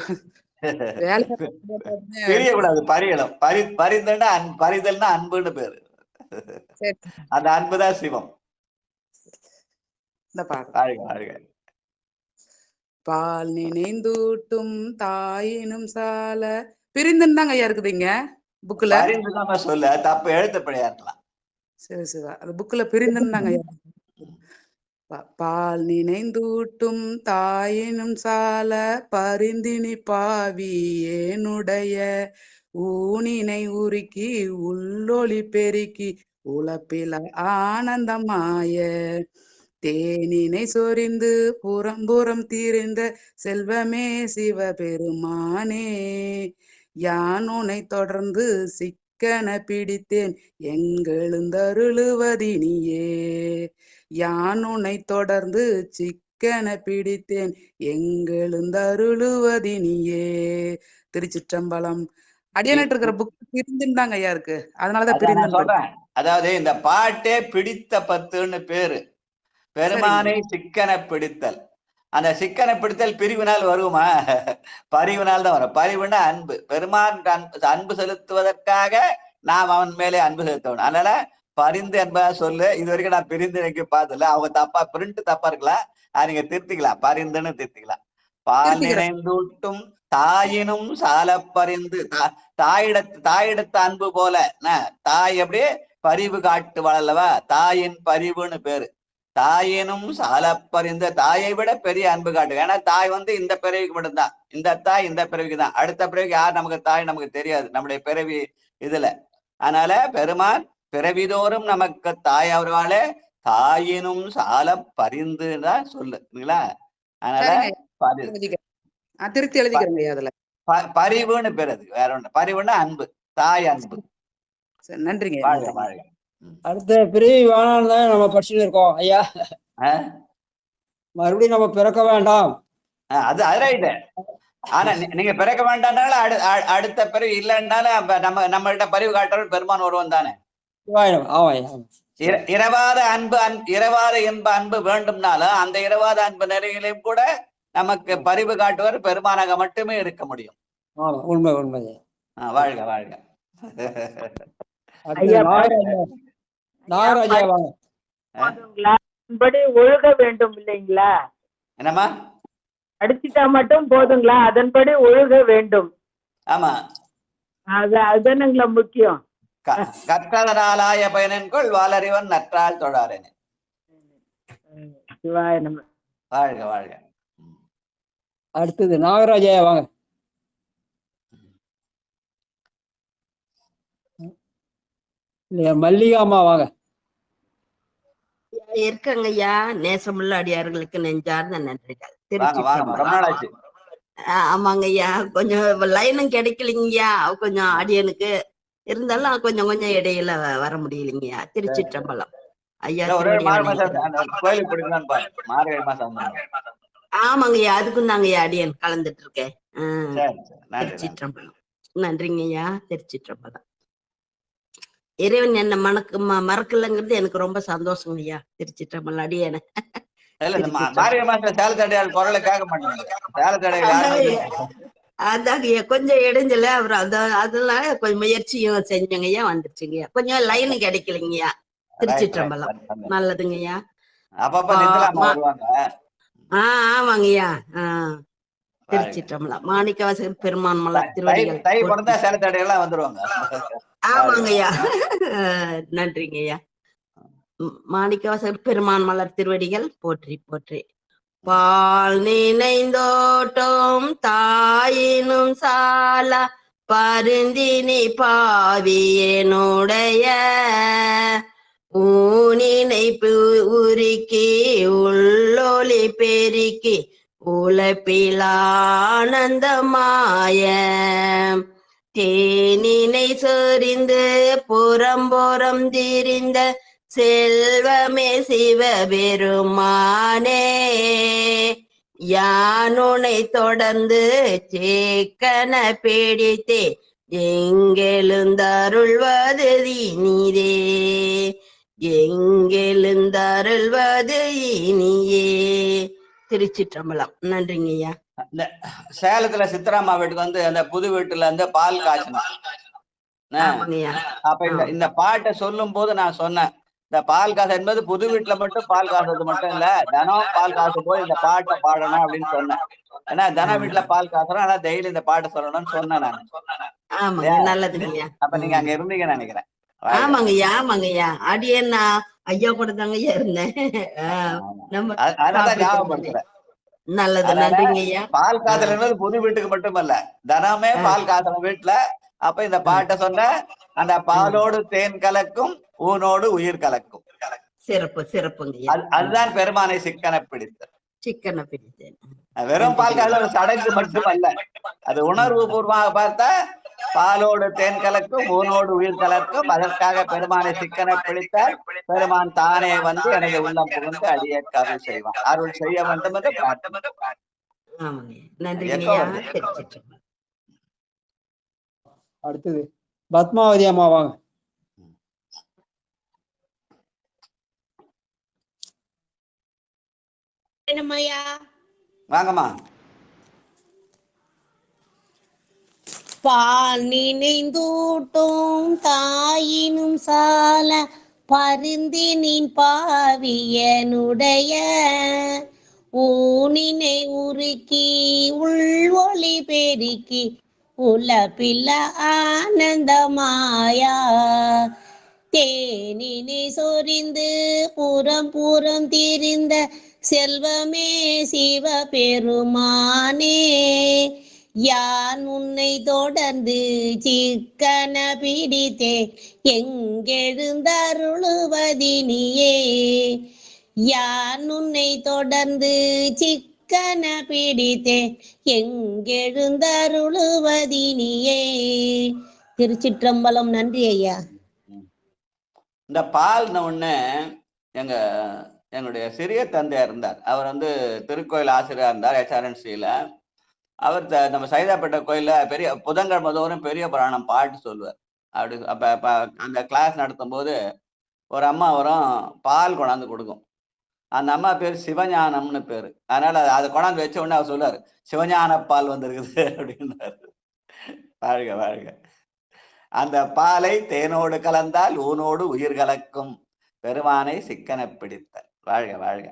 தெரியக்கூடாது. பரியலம் பரிந்தல்னா பரிதல்னா அன்புன்னு பேரு. அந்த அன்புதான் சிவம். வாழ்க வாழ்க. பால் நினைந்தூட்டும் தாயினும் சால பிரிந்துன்னு தாங்க ஐயா இருக்குதுங்க புக்ல. பரிந்துதான் சொல்ல தப்பு எழுத்துப்படியா இருக்கலாம். சிவசிவா அது புக்ல பிரிந்துன்னு தாங்க ஐயா. பால் நினைந்தூட்டும் தாயினும் சால பரிந்தினி பாவி ஏனுடைய ஊனினை உருக்கி உள்ளொளி பெருக்கி உழப்பில ஆனந்தமாய தேனினை சொரிந்து புறம்புறம் தீர்ந்த செல்வமே சிவபெருமானே, யான் உனை தொடர்ந்து சிக்கன பிடித்தேன் எங்கெழுந்தருளுவதினியே. யான் உனை தொடர்ந்து சிக்கன பிடித்தேன் எங்கெழுந்தருளுவதினியே. திருச்சிற்றம்பலம். அடியானிட்டு இருக்கிற புக் பிரிந்துட்டாங்க ஐயா இருக்கு, அதனாலதான் பிரிந்து சொல்றேன். அதாவது இந்த பாட்டே பிடித்த பத்துன்னு பேரு. பெருமானை சிக்கன பிடித்தல். அந்த சிக்கன பிடித்தல் பிரிவினால் வருமா? பரிவினால் தான் வரும். பரிவுனா அன்பு. பெருமான் அன்பு செலுத்துவதற்காக நாம் அவன் மேலே அன்பு செலுத்தணும். அதனால பரிந்து என்பதா சொல்லு. இது வரைக்கும் நான் பிரிந்து எனக்கு பார்த்தல. அவங்க தப்பா பிரிண்ட் தப்பா இருக்கலாம், நீங்க திருத்திக்கலாம். பரிந்துன்னு திருத்திக்கலாம். பால் நினைந்தூட்டும் தாயினும் சால பரிந்து. தாயிடத்த அன்பு போல தாய் அப்படியே பரிவு காட்டு வளல்லவா, தாயின் பரிவுன்னு பேரு. தாயினும் சால பரிந்து, தாயை விட பெரிய அன்பு காட்டு. ஏன்னா தாய் இந்த பிறவிக்கு மட்டும்தான். இந்த தாய் இந்த பிறவிக்கு தான். அடுத்த பிறவிக்கு யார் நமக்கு தாய் நமக்கு தெரியாது, நம்முடைய பிறவி இதுல. அதனால பெருமான் பிறவிதோறும் நமக்கு தாய் அவர்களே தாயினும் சால பரிந்துதான் சொல்லுங்களா. அதனால திருத்தி எழுதிக்கிறேங்க அதுல பரிவுன்னு பேர். அது வேற ஒண்ணு. பரிவுன்னா அன்பு, தாய் அன்பு. நன்றிங்க. வாழ்க வாழ்க. அடுத்த பிரிவு வேணான்னு தான் நம்ம படிச்சுட்டு இருக்கோம் ஐயா. மறுபடியும் நம்ம பிறக்க வேண்டாம். அது ரைட்டு. ஆனா நீங்க பிறக்க வேண்டாம்னாலும் அடுத்த பிறகு இல்லைன்னாலும் நம்மகிட்ட பரிவு காட்டுறவன் பெருமான் ஒருவன் தானே. இரவாத இன்ப அன்பு வேண்டும்னாலும் அந்த இரவாத அன்பு நிலையிலையும் கூட நமக்கு பரிவு காட்டுவர் பெருமானாக மட்டுமே இருக்க முடியும். உண்மை உண்மை. வாழ்க வாழ்க. அதன்படி ஒழுக வேண்டும் இல்லைங்களா? என்னம்மா? அடிச்சுட்டா மட்டும் போதுங்களா? அதன்படி ஒழுக வேண்டும். ஆமா, அதுதானுங்களா முக்கியம். கற்கதனாலாய பயனென்கொள் வாலறிவன் நற்றால் தொழாரேன். வாழ்க வாழ்க. அடுத்தது நாகராஜா வாங்க. மல்லிகாமா வாங்க. இருக்கங்க ஐயா. நேசமுள்ள அடியார்களுக்கு நெஞ்சார்ந்த நன்றிகள். ஆமாங்க ஐயா, கொஞ்சம் லைனும் கிடைக்கலைங்கய்யா. கொஞ்சம் அடியனுக்கு இருந்தாலும் கொஞ்சம் கொஞ்சம் இடையில வர முடியலைங்கய்யா. திருச்சிற்றம்பலம் ஐயா. ஆமாங்கய்யா, அதுக்கும் தாங்கய்யா அடியன் கலந்துட்டு இருக்கேன். திருச்சிற்றம்பலம். நன்றிங்கய்யா. திருச்சிற்றம்பலம். இறைவன் என்ன மறக்கலங்கிறது எனக்கு ரொம்ப சந்தோஷம் ஐயா. திருச்சிற்றம்பலம் அடியன. அதாங்க கொஞ்சம் இடைஞ்சல அப்புறம் அதனால கொஞ்சம் முயற்சியும் செஞ்சங்கய்யா, வந்துருச்சுங்கய்யா. கொஞ்சம் லைனு கிடைக்கலைங்கய்யா. திருச்சிற்றம்பலம். நல்லதுங்கய்யா. அப்பப்ப நித்தலாமா வருவாங்க. ஆமாங்கய்யா. திருச்சிற்றம்பலம். மாணிக்கவாசகர் பெருமான் மலர் திருவடிகள். தை பிறந்தா சேலத்தடையெல்லாம் வந்துருவாங்க. ஆமாங்கய்யா. நன்றிங்கய்யா. மாணிக்கவாசகர் பெருமான் மலர் திருவடிகள் போற்றி போற்றி. பால் நினைந்தோட்டும் தாயினும் சால பருந்தினி பாவியனுடைய ஊனினை உருக்கி உள்ளொளி பெருக்கி உலப்பிலானந்தமாய தேனினை சொரிந்து புறம்புறம் திரிந்த செல்வமே சிவபெருமானே யானுனை தொடர்ந்து சேக்கன பிடித்தே எங்கெழுந்தருள்வது நீரே எங்கெழுந்தருள்வது இனியே. திருச்சிற்றம்பலம். நன்றிங்கய்யா. இந்த சேலத்துல சித்தராமா வீட்டுக்கு வந்து அந்த புது வீட்டுல இருந்து பால் காய்ச்சணும். அப்ப இந்த பாட்டை சொல்லும் போது நான் சொன்னேன், இந்த பால் காசு என்பது புது வீட்டுல மட்டும் பால் காசுறது மட்டும் இல்ல, தினம் பால் காசு போய் இந்த பாட்டை பாடணும் அப்படின்னு சொன்னேன். ஏன்னா தின வீட்டுல பால் காசுறோம், ஆனா டெய்லி இந்த பாட்டு சொல்லணும்னு சொன்னேன் நான். அப்ப நீங்க அங்க இருந்தீங்கன்னு நினைக்கிறேன். ஆமாங்கய்யா ஆமாங்கய்யா. அடியேன்னா ஐயா கூட தாங்கய்யா இருந்தேன். அதனாலதான் ஞாபகப்படுத்துறேன். நல்லது, நன்றிங்கய்யா. பால் காசுல என்பது புது வீட்டுக்கு மட்டுமல்ல, தினமே பால் காசுற வீட்டுல. அப்ப இந்த பாட்டை சொன்ன அந்த பாலோடு தேன் கலக்கும் ஊனோடு உயிர் கலக்கும். சிறப்பு சிறப்புங்க. அதுதான் பெருமானை சிக்கன பிடித்தல். சிக்கன பிடித்தேன். வெறும் பால் காசு ஒரு சடங்கு மட்டுமல்ல, அது உணர்வு பூர்வமாக பார்த்தா பாலோடு தேன் கலக்கும் ஊனோடு உயிர் கலக்கும். அதற்காக பெருமானை சிக்கன பிடித்தால் பெருமான் தானே வந்து எனது உள்ளம் புகுந்து அடியே அருள் செய்வான். அருள் செய்ய வேண்டும் என்று அடுத்தது பத்மாவதி அம்மா வாங்க. வாங்கம்மா. பால் நினைந்தூட்டும் தாயினும் சால பருந்தினின் பாவியனுடைய ஊனினை உருக்கி உள்வொளி பெருக்கி உலப்பில்ல ஆனந்தமாயா தேனினை சொரிந்து புறம் புறம் திரிந்த செல்வமே சிவபெருமானே யான் உன்னை தொடர்ந்து சிக்கன பிடித்தே எங்கெழுந்தருளுவதினியே யான் உன்னை தொடர்ந்து சிக்கன பிடித்தே எங்கெழுந்தருளுவதினியே. திருச்சிற்றம்பலம். நன்றி ஐயா. இந்த பால்ன ஒண்ணு என்னுடைய சிறிய தந்தையா இருந்தார். அவர் வந்து திருக்கோயில் ஆசிரியரா இருந்தார் HRNC-ல. அவர் நம்ம சைதாப்பேட்டை கோயில்ல பெரிய புதன்கிழமை தோறும் பெரிய புராணம் பாட்டு சொல்லுவார். அப்படி அப்ப அந்த கிளாஸ் நடத்தும் போது ஒரு அம்மா வரும், பால் கொண்டாந்து கொடுக்கும். அந்த அம்மா பேர் சிவஞானம்னு பேரு. அதனால அதை கொண்டாந்து வச்ச உடனே அவர் சொல்லுவார், சிவஞான பால் வந்திருக்குது அப்படின்னாரு. வாழ்க வாழ்க. அந்த பாலை தேனோடு கலந்தால் ஊனோடு உயிர் கலக்கும் பெருமானை சிக்கன பிடித்தல். வாழ்க வாழ்க.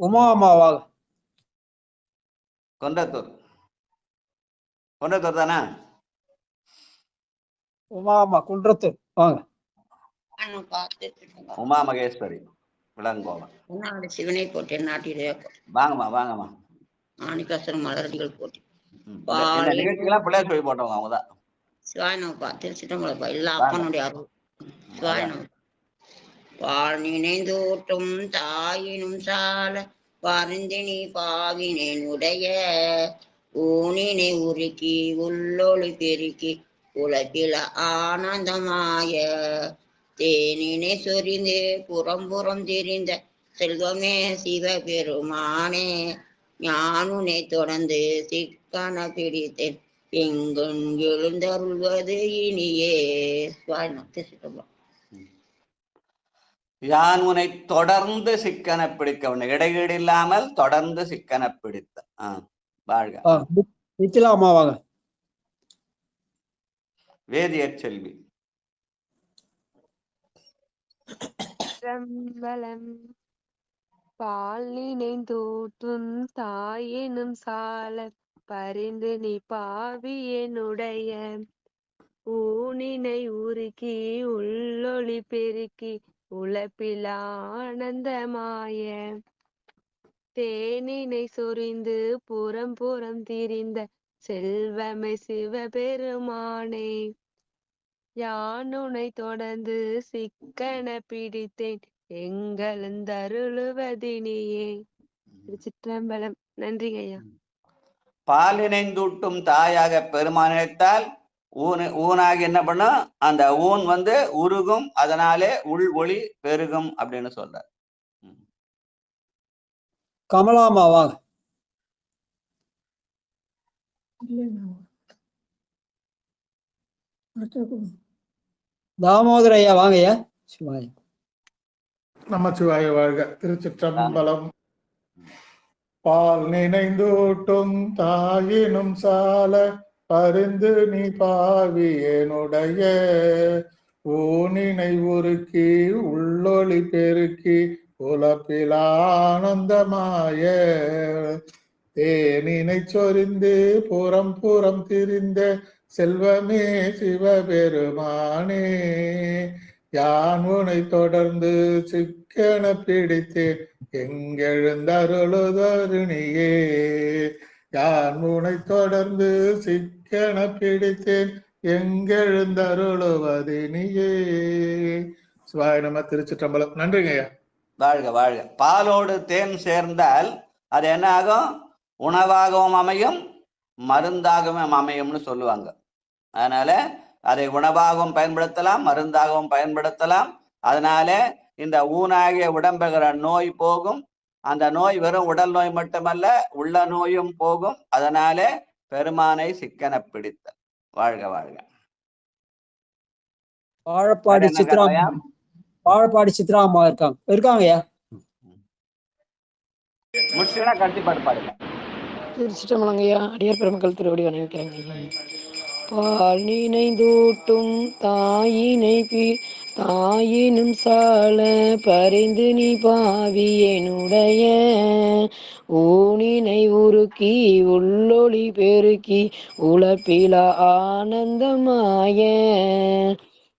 உமா அம்மாவாக. கொண்டத்தூர் தானே? உமா அம்மா குன்றத்தூர் வாங்க. உமா மகேஸ்வரி விளங்கோவன். சிவனை போட்டு நாட்டிலே வாங்கம்மா வாங்கம்மா. மாணிக்காசன் மலரடிகள் போட்டி நிகழ்ச்சிக்கெல்லாம் பிள்ளையார் சொல்லி போட்டவங்க அவங்கதான். சிவாயனப்பா திருச்சிட்டம்பலப்பா எல்லா அப்பனுடைய அருள். சிவாயனம். பால் நினைந்தூட்டும் தாயினும் சால பருந்தினி பாவினேன் உடைய ஊனினை உருக்கி உள்ளொளி பெருக்கி உலகில ஆனந்தமாய தேனினை சொரிந்து புறம்புறம் திரிந்த செல்வமே சிவபெருமானே ஞானுனை தொடர்ந்து சிக்கன பிடித்தேன் எங்கும் எழுந்தருள்வது இனியே. யான் உன்னை தொடர்ந்து சிக்கன பிடிக்க, உன்னை இடையீடு இல்லாமல் தொடர்ந்து சிக்கன பிடித்த. வாழ்க. அம்மாவாங்க. வேதியர் செல்வி. திருச்சிற்றம்பலம். பால் நினைந்தூற்றும் தாயினும் சால பரிந்து நீ பாவியனுடைய ஊனினை உருக்கி உள்ளொளி பெருக்கி உழப்பில் ஆனந்தமாய தேனினை சொரிந்து புறம் புறம் திரிந்த செல்வமை சிவபெருமானே, யானுனை தொடர்ந்து சிக்கன பிடித்தேன் எங்களந்தருளுவதினியே. திருச்சிற்றம்பலம். நன்றிங்க ஐயா. பால் நினைந்தூட்டும் தாயாக பெருமான் நினைத்தால் ஊனாகி என்ன பண்ணும், அந்த ஊன் உருகும், அதனாலே உள் ஒளி பெருகும் அப்படின்னு சொல்றார். கமலாமா வாங்க. தாமோதர ஐயா வாங்க ஐயா. சிவாய நமச்சிவாய வாழ்க. திருச்சிற்றம்பலம். பால் நினைந்தூட்டும் தாயினும் சால பரிந்து நீ பாவியனுடைய ஊனினை உருக்கி உள்ளொளி பெருக்கி உலப்பில் ஆனந்தமாய தேனினை சொரிந்து புறம் புறம் திரிந்த செல்வமே சிவபெருமானே, யான் உனை தொடர்ந்து சிக்கன பிடித்தேன் எங்கெழுந்தருளுதருணியே. யான் உனை தொடர்ந்து சிக்கன பிடித்தேன் எங்கெழுந்தருளுவதினியே. சிவாய நம. திருச்சிற்றம்பலம். நன்றிங்க ஐயா. வாழ்க வாழ்க. பாலோடு தேன் சேர்ந்தால் அது என்ன ஆகும்? உணவாகவும் அமையும், மருந்தாகவும் அமையும்னு சொல்லுவாங்க. அதனால அதை உணவாகவும் பயன்படுத்தலாம், மருந்தாகவும் பயன்படுத்தலாம். அதனால இந்த ஊனாகிய உடம்புகிற நோய் போகும். அந்த நோய் வெறும் உடல் நோய் மட்டுமல்ல, உள்ள நோயும் போகும். அதனால பெருமானை சிக்கன பிடித்த. வாழ்க வாழ்க. வாழப்பாடி சித்ராமா, வாழப்பாடி சித்ராமா இருக்காங்கய்யா. முடிச்சுனா கடைசி பாட்டு பாடுங்க. திருச்சிட்டம்பலங்கய்யா. அடியார் பெருமக்கள் திருவடி வணங்கிக்கிறேங்க ஐயா. பால் நினைந்தூட்டும் தாயினும் சால பரிந்து நீ பாவியனுடைய ஊனினை உருக்கி உள்ளொளி பெருக்கி உழப்பில ஆனந்தமாய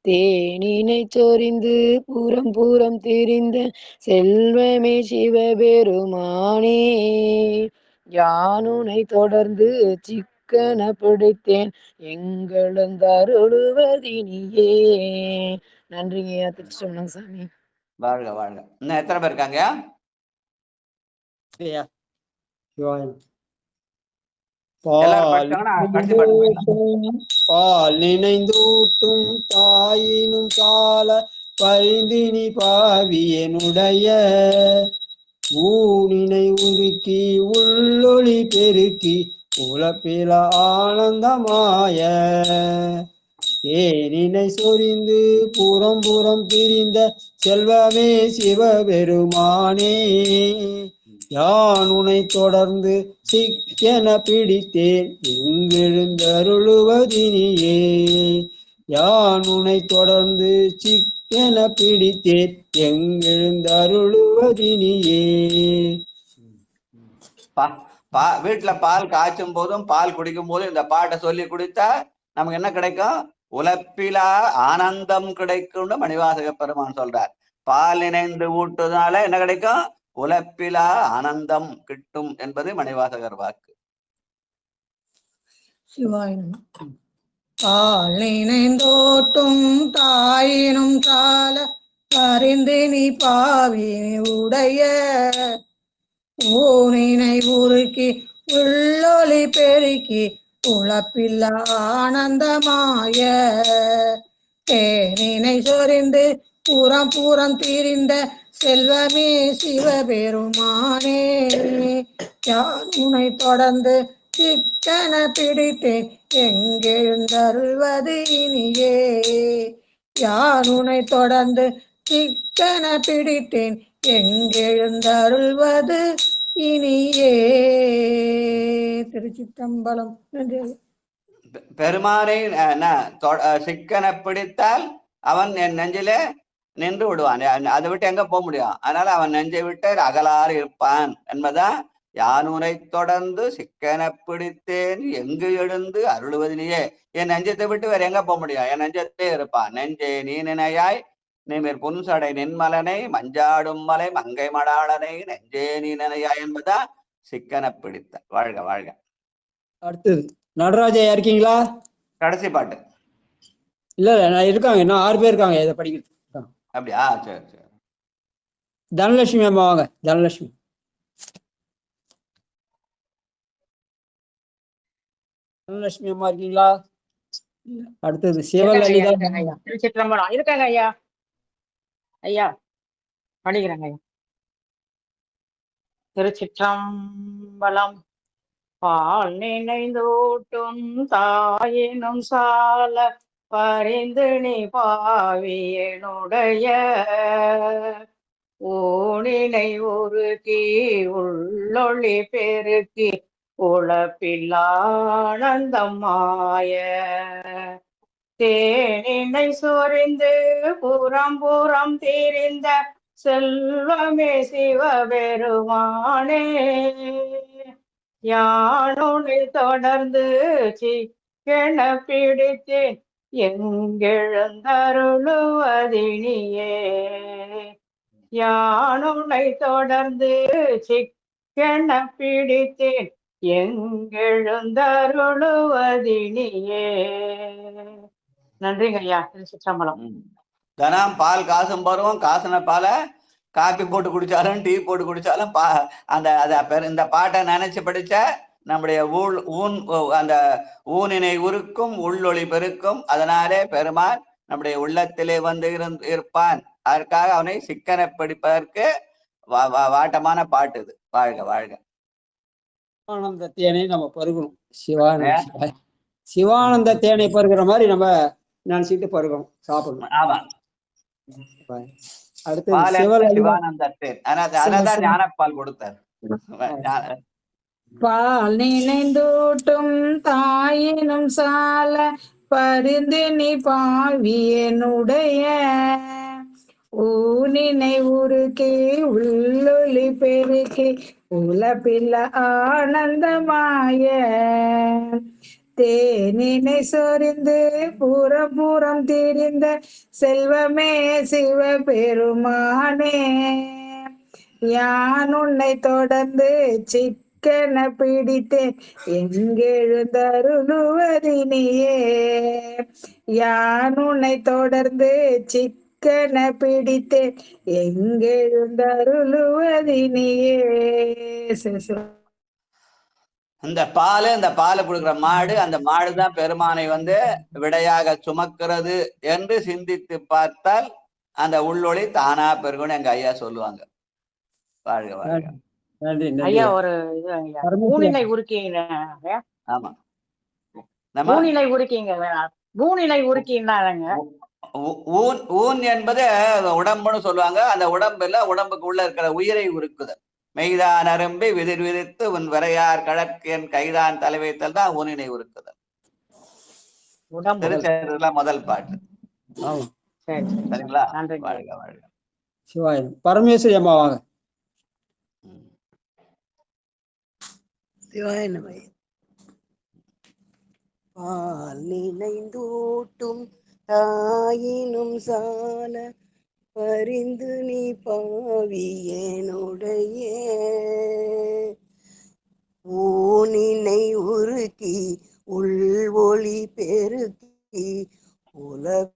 தேனினை சொரிந்து புறம் புறம் திரிந்த செல்வமே சிவபெருமானே, யானுனை தொடர்ந்து சிக்கன பிடித்தேன் எங்களந்தருளுவதினியே. நன்றிங்கய்யா. திருச்சிட்டம்பலம் சாமி. வாழ்க வாழ்க. இன்னும் எத்தனை பேர் இருக்காங்க? பால் நினைந்தூட்டும் தாயினும் சால பரிந்தினி பாவியனுடைய ஊனினை உருக்கி உள்ளொளி பெருக்கி உழப்பில ஆனந்தமாய ஏனினை சொரிந்து புறம் புறம் திரிந்த செல்வமே சிவபெருமானே, யான் உனை தொடர்ந்து சிக்கென பிடித்தேன் எங்கெழுந்தருளுவதினியே. யான் உனை தொடர்ந்து சிக்கென பிடித்தேன் எங்கெழுந்தருளுவதினியே. வீட்டுல பால் காய்ச்சும் போதும் பால் குடிக்கும் போதும் இந்த பாட்டை சொல்லி குடித்தா நமக்கு என்ன கிடைக்கும்? உலப்பிலா ஆனந்தம் கிடைக்கும்னு மணிவாசக பெருமான் சொல்றார். பால் நினைந்து ஊட்டுவதனால என்ன கிடைக்கும்? உலப்பிலா ஆனந்தம் கிட்டும் என்பது மணிவாசகர் வாக்கு. பால் நினைந்தோட்டும் தாயினும் சால பரிந்து நீ பாவி உடைய ஊனினை உருக்கி உள்ளொளி பெருக்கி உழப்பில்ல ஆனந்தமாய தேனினை சொரிந்து புறம் புறம் திரிந்த செல்வமே சிவபெருமானே, யான் உனை தொடர்ந்து சிக்கன பிடித்தேன் எங்கெழுந்தருள்வது இனியே. யான் உனை தொடர்ந்து சிக்கன பிடித்தேன் எங்கெழுந்தருள்வது இனியே. திருச்சிற்றம்பலம். நன்றி. பெருமானை சிக்கன பிடித்தால் அவன் என் நெஞ்சிலே நின்று விடுவான். அதை விட்டு எங்க போக முடியும்? அதனால அவன் நெஞ்சை விட்டு அகலாறு இருப்பான் என்பதான். யான் உனை தொடர்ந்து சிக்கன பிடித்தேன் எங்கு எழுந்து அருளுவதிலேயே. என் நெஞ்சத்தை விட்டு வேற எங்க போக முடியும்? என் நெஞ்சத்தே இருப்பான். நெஞ்சே நீ நினையாய் நீர் புன்சடை நின்மலனை மஞ்சாடும் மலை மங்கை மடாளனை நெஞ்சே நீ நினையாய் என்பதான் சிக்கன பிடித்த. வாழ்க வாழ்க. அடுத்தது நடராஜா இருக்கீங்களா? கடைசி பாட்டு. இல்ல நான் இருக்காங்க, இன்னும் 6 பேர் இருக்காங்க இதை படிக்கிறது. அப்படியா? சரி சரி. தனலட்சுமி அம்மா வாங்க. தனலட்சுமி தனலட்சுமி அம்மா இருக்கீங்களா? அடுத்தது சிவலலிதா. திருச்சிற்றம்பலம் இருக்காங்க ஐயா. ஐயா படிக்கிறேங்க ஐயா. திருச்சிற்றம்பலம். பால் நினைந்தூட்டும் தாயினும் சால பரிந்து நீ பாவியனுடைய ஊனினை உருக்கி உள்ளொளி பெருக்கி உழப்பில்லானந்தமாய தேனினை சொரிந்து புறம் புறம் தீரிந்த செல்வமே சிவபெருமானே யானுனை தொடர்ந்து சிக்கென பிடித்தேன் எங்கெழுந்தருளுவதினியே யானுனை தொடர்ந்து சிக்கென பிடித்தேன் எங்கெழுந்தருளுவதினியே. நன்றிங்க ஐயா. திருச்சிற்றம்பலம். தனம் பால் காசும் பருவம் காசுன பாலை காப்பி போட்டு குடிச்சாலும் டீ போட்டு குடிச்சாலும் இந்த பாட்டை நினைச்சு படிச்ச நம்முடைய அந்த ஊனினை உருக்கும் உள்ளொளி பெருக்கும். அதனாலே பெருமான் நம்முடைய உள்ளத்திலே வந்து இருப்பான். அதற்காக அவனை சிக்கன பிடிப்பதற்கு வாட்டமான பாட்டு இது. வாழ்க வாழ்க. சிவானந்த தேனை நம்ம பருகணும். சிவானந்த தேனை பருகிற மாதிரி நம்ம நினைச்சிட்டு பருகணும், சாப்பிடணும். ஆமா. அடுத்து சிவானந்த தேன். அதான் ஞானப்பால் கொடுத்தார். பால் நினைந்தூட்டும் தாயினும் சால பரிந்து நீ பாவியனுடைய ஊனினை உருக்கி உள்ளொளி பெருக்கி உலப்பில்ல ஆனந்தமாய தேனினை சொரிந்து புறம் புறம் திரிந்த செல்வமே சிவபெருமானே யான் உன்னை தொடர்ந்து சிக்கன பிடித்தேன் எங்கெழுந்தருளுவதினியே யான் உன்னை தொடர்ந்து சிக்கன பிடித்தேன் எங்கெழுந்தருளுவதினியே. இந்த பாலை கொடுக்குற மாடு, அந்த மாடுதான் பெருமானை வந்து விடையாக சுமக்கிறது என்று சிந்தித்து பார்த்தால் அந்த உள்ளொளி தானா பெருகுன்னு எங்க ஐயா சொல்லுவாங்க. வாழ்க வாழ்க. ஐயா ஒரு ஊனினை உருக்கீங்க. ஆமா, ஊனினை உருக்கீங்க. ஊனினை உருக்கீங்க. ஊன் என்பது உடம்புன்னு சொல்லுவாங்க. அந்த உடம்புக்கு உள்ள இருக்கிற உயிரை உருக்குதல். மெய்தான் அரும்பி விதிர் விதித்து உன் விரையார் கழற்கு என் கைதான் தலை வைத்தல் தான் ஊனினை உருக்குதல். திருச்செந்தூர்ல முதல் பாட்டு. சரிங்களா? வாழ்க வாழ்க. சிவாயம். பரமேஸ்வரி அம்மா வாங்க. சிவாய நம. பால் நினைந்தூட்டும் தாயினும் சால பரிந்து நீ பாவியனுடைய ஊனினை உருக்கி உள்வொளி பெருக்கி உலப்பிலானந்தமாய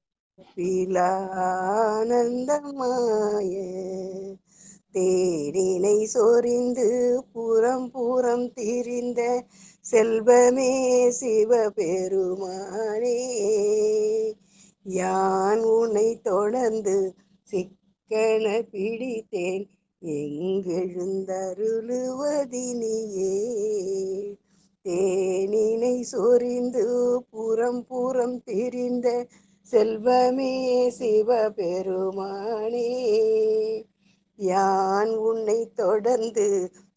தேனினை சொரிந்து புறம் புறம் திரிந்த செல்வமே சிவபெருமானே யான் உன்னை தொடர்ந்து சிக்கன பிடித்தேன் எங்கெழுந்தருளுவதினியே தேனினை சொரிந்து புறம் புறம் திரிந்த செல்வமே சிவபெருமானே யான் உன்னை தொடர்ந்து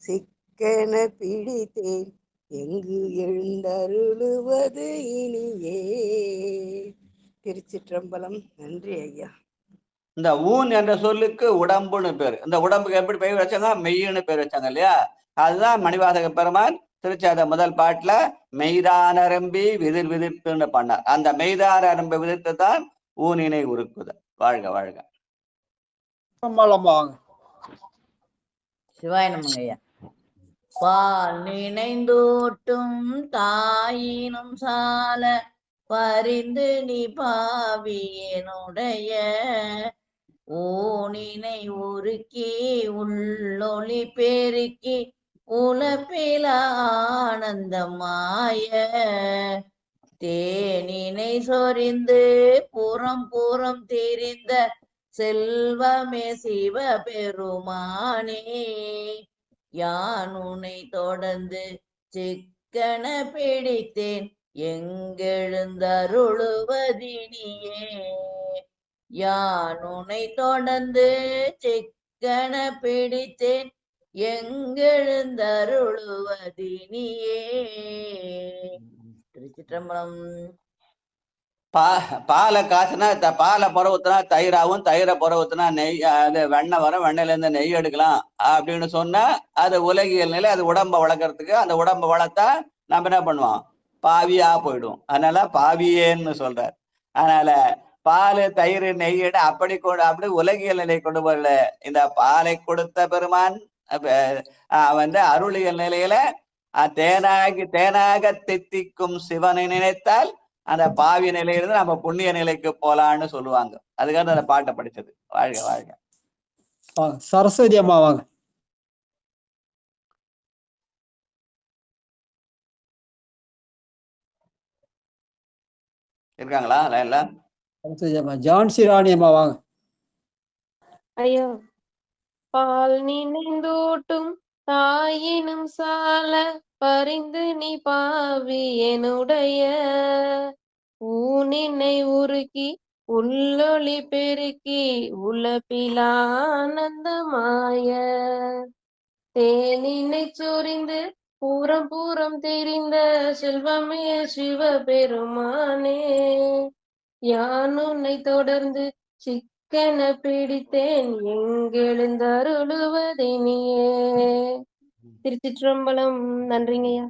சிக்கன பிடித்தேன் எங்கு எழுந்தருளுவது இனியே. திருச்சிற்றம்பலம். நன்றி ஐயா. இந்த ஊன் என்ற சொல்லுக்கு உடம்புன்னு பேரு. இந்த உடம்புக்கு எப்படி பெயர் வச்சாங்க? மெய்யுன்னு பேர் வச்சாங்க இல்லையா? அதுதான் மணிவாசக பெருமான் திருச்சாத முதல் பாட்டுல மெய்தானரம்பி விதிர் விதிர்த்துன்னு பண்ணார். அந்த மெய்தானரம்பி விதிர்த்து தான் ஊனினை உருக்குதல். வாழ்க வாழ்க. சிவாய நமங்க ஐயா. பால் நினைந்தூட்டும் தாயினும் சால பரிந்து நீ பாவியனுடைய ஊனினை உருக்கி உள்ளொளி பெருக்கி உலப்பில ஆனந்தமாய தேனினை சொரிந்து புறம் புறம் திரிந்த செல்வமே சிவ பெருமானே யான் உன்னை தொடர்ந்து சிக்கன பிடித்தேன் எங்கெழுந்தருளுவதினியே யான் உன்னை தொடர்ந்து சிக்கன பிடித்தேன் எங்கெழுந்தருளுவதினியே. திருச்சிற்றம்பலம். பாலை காசுனா பாலை புற ஊத்துனா தயிராகும், தயிரை புற ஊத்துனா நெய், அது வெண்ணெய் வரும், வெண்ணெயில இருந்து நெய் எடுக்கலாம் அப்படின்னு சொன்னா அது உலகியல் நிலை. அது உடம்ப வளர்க்கறதுக்கு, அந்த உடம்ப வளர்த்தா நம்ம என்ன பண்ணுவோம்? பாவியா போயிடுவோம். அதனால பாவியேன்னு சொல்றார். அதனால பால் தயிர் நெய் அப்படி உலகியல் நிலை கொண்டு வரல. இந்த பாலை கொடுத்த பெருமான் அருளியல் நிலையில தேனாக தித்திக்கும் சிவனை நினைத்தால் அந்த பாவி நிலையிலிருந்து நம்ம புண்ணிய நிலைக்கு போலான்னு சொல்லுவாங்க. அதுக்காக அந்த பாட்டை படிச்சது. வாழ்க வாழ்க. சரஸ்வதி அம்மா வாங்க. இருக்காங்களா லைன்ல? சரஸ்வதி அம்மா. ஜான்சி ராணி அம்மா வாங்க. ஐயா. பால் நினைந்தூட்டும் தாயினும் சால பரிந்து நீ பாவி என்னுடைய ஊனினை உருக்கி உள்ளொளி பெருக்கி உலப்பிலானந்தமாய தேனினை சொரிந்து பூரம் பூரம் தெரிந்த செல்வமே சிவ பெருமானே யான் உன்னை தொடர்ந்து சிக்கன பிடித்தேன் எங்கெழுந்தருளுவதினியே. திருச்சிற்றம்பலம். நன்றிங்கய்யா.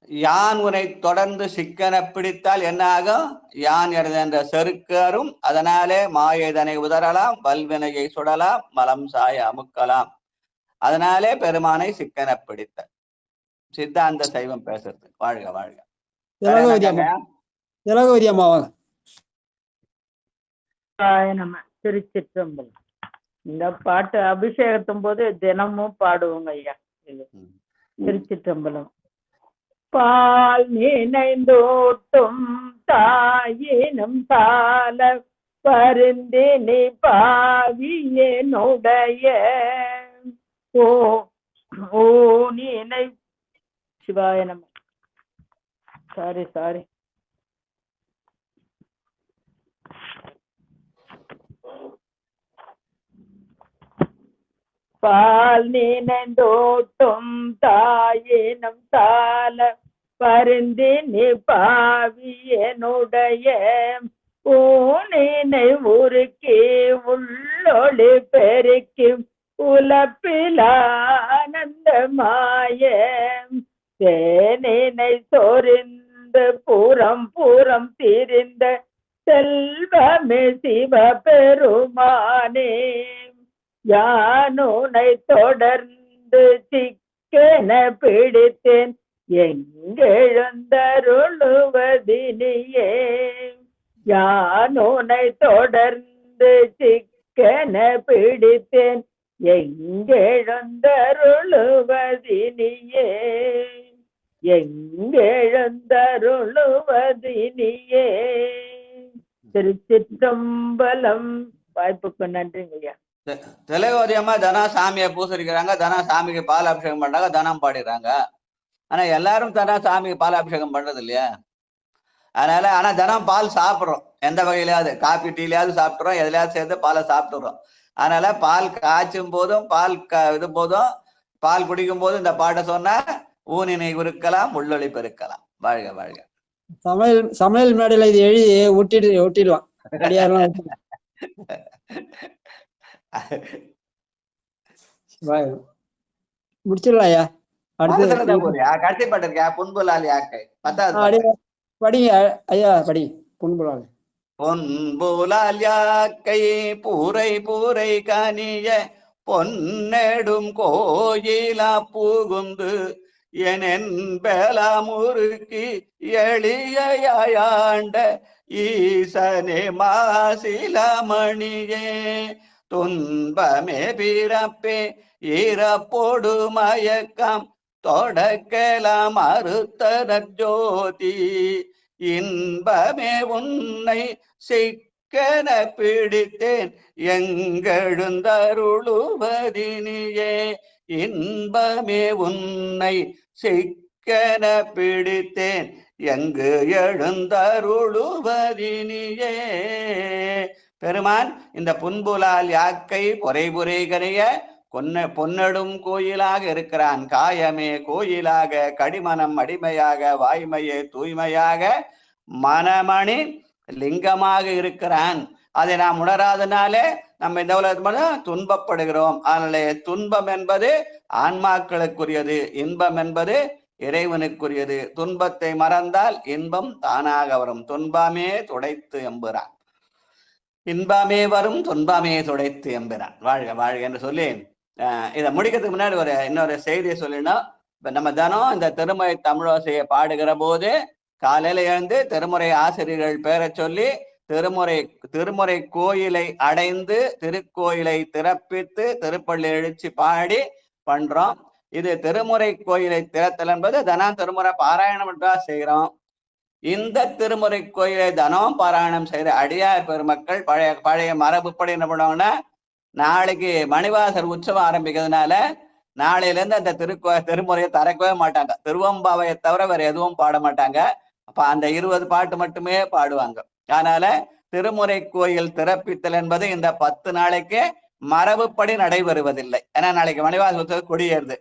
யான் உன்னை தொடர்ந்து சிக்கன பிடித்தால் என்ன ஆகும்? யான் என்ற செருக்கரும் அதனாலே மாயதனை உதறலாம், வல்வினையை சுடலாம், மலம் சாய அமுக்கலாம். அதனாலே பெருமானை சிக்கன பிடித்த சித்தாந்த சைவம் பேசுறது. வாழ்க வாழ்க. திலகவதி அம்மா வாங்க. நம்ம திருச்சிற்றம்பலம். இந்த பாட்டு அபிஷேகத்தும் போது தினமும் பாடுவோங்க ஐயா. திருச்சிற்றம்பலம். பால் நினைந்தோட்டும் தாயினும் சால பருந்தினி பாவியனுடைய ஓனினை சிவாய நம. சாரி பால் நினைந்தோட்டும் தாயினும் சால பருந்தினி பாவியனுடைய ஊனினை உருக்கி உள்ளொளி பெருக்கி உலப்பிலானந்தமாய தேனினை சொரிந்து புறம் புறம் திரிந்த செல்வமே சிவ பெருமானே யானுனை தொடர்ந்து சிக்கன பிடித்தேன் எங்கெழுந்தருளுவதினியே யானுனை தொடர்ந்து சிக்கன பிடித்தேன் எங்கெழுந்தருளுவதினியே எங்கெழுந்தருளுவதினியே. திருச்சிற்றம்பலம். வாய்ப்புக்கு நன்றிங்க ஐயா. திலகவதியம்மா தினம் சாமியை பூசரிக்கிறாங்க, தினம் சாமிக்கு பால் அபிஷேகம் பண்றாங்க, தினம் பாடிடுறாங்க. ஆனா எல்லாரும் தினம் சாமிக்கு பால் அபிஷேகம் பண்றது இல்லையா? அதனால ஆனா தினம் பால் சாப்பிட்றோம். எந்த வகையிலாவது காப்பி டீலையாவது சாப்பிட்றோம், எதுலையாவது சேர்த்து பாலை சாப்பிட்டுறோம். அதனால பால் காய்ச்சும் போதும் இது போதும் பால் குடிக்கும் போதும் இந்த பாட்டை சொன்னா ஊனினை உருக்கலாம், உள்ளொளி பெருக்கலாம். வாழ்க வாழ்க. சமையல் மேடையில இது எழுதி ஒட்டிடுவான். முடிச்சிடலாம் ஐயா. அடுத்து கடைசி பாட்டு இருக்கா? புன்புலால் யாக்கை 10வது பாட்டு. படிங்க ஐயா, படி. புன்புலால். பொன்புலால் யாக்கை பூரை பூரை கனிய பொன்னெடும் கோயிலா புகுந்து என்பெலாமுருக்கி எளியாண்ட ஈசனே மாசிலமணியே துன்பமே பிறப்பே இறப்போடு மயக்கம் தொடக்கலாம் அறுத்தர ஜோதி இன்பமே உன்னை சிக்கன பிடித்தேன் எங்கெழுந்தருளுவதினியே இன்பமே உன்னை சிக்கன பிடித்தேன் எங்கு எழுந்தருளுவதினியே. பெருமான் இந்த புன்புலால் யாக்கை பொறைபுரை கரைய பொன்னடும் கோயிலாக இருக்கிறான். காயமே கோயிலாக, கடிமனம் அடிமையாக, வாய்மையே தூய்மையாக, மனமணி லிங்கமாக இருக்கிறான். அதை நாம் உணராதனாலே நம்ம இந்த உலகத்துல துன்பப்படுகிறோம். அதனாலே துன்பம் என்பது ஆன்மாக்களுக்குரியது, இன்பம் என்பது இறைவனுக்குரியது. துன்பத்தை மறந்தால் இன்பம் தானாக வரும். துன்பமே துடைத்து எம்புறான், இன்பமே வரும் துன்பமே துடைத்து எம்புறான். வாழ்க வாழ்க என்று சொல்லி இதை முடிக்கிறதுக்கு முன்னாடி இன்னொரு செய்தியை சொல்லினோம். இப்ப நம்ம தினம் இந்த திருமுறை தமிழோசையை பாடுகிற போது காலையில எழுந்து திருமுறை ஆசிரியர்கள் பேரை சொல்லி திருமுறை கோயிலை அடைந்து திருக்கோயிலை திறப்பித்து திருப்பள்ளி எழுச்சி பாடி பண்றோம். இது திருமுறை கோயிலை திறத்தல் என்பது தினம் திருமுறை பாராயணம் என்றால் செய்கிறோம். இந்த திருமுறை கோயிலை தினம் பாராயணம் செய்கிற அடியார் பெருமக்கள் பழைய மரபுப்படி என்ன பண்ணுவாங்கன்னா, நாளைக்கு மணிவாசர் உற்சவம் ஆரம்பிக்கிறதுனால நாளையிலேருந்து அந்த திருமுறையை திறக்கவே மாட்டாங்க. திருவம்பாவையை தவிர வேற எதுவும் பாட மாட்டாங்க. அப்ப அந்த 20 பாட்டு மட்டுமே பாடுவாங்க. அதனால திருமுறை கோயில் திறப்பித்தல் என்பது இந்த 10 நாளைக்கு மரபுப்படி நடைபெறுவதில்லை. ஏன்னா நாளைக்கு மணிவாச உற்சவம் கொடியேறுது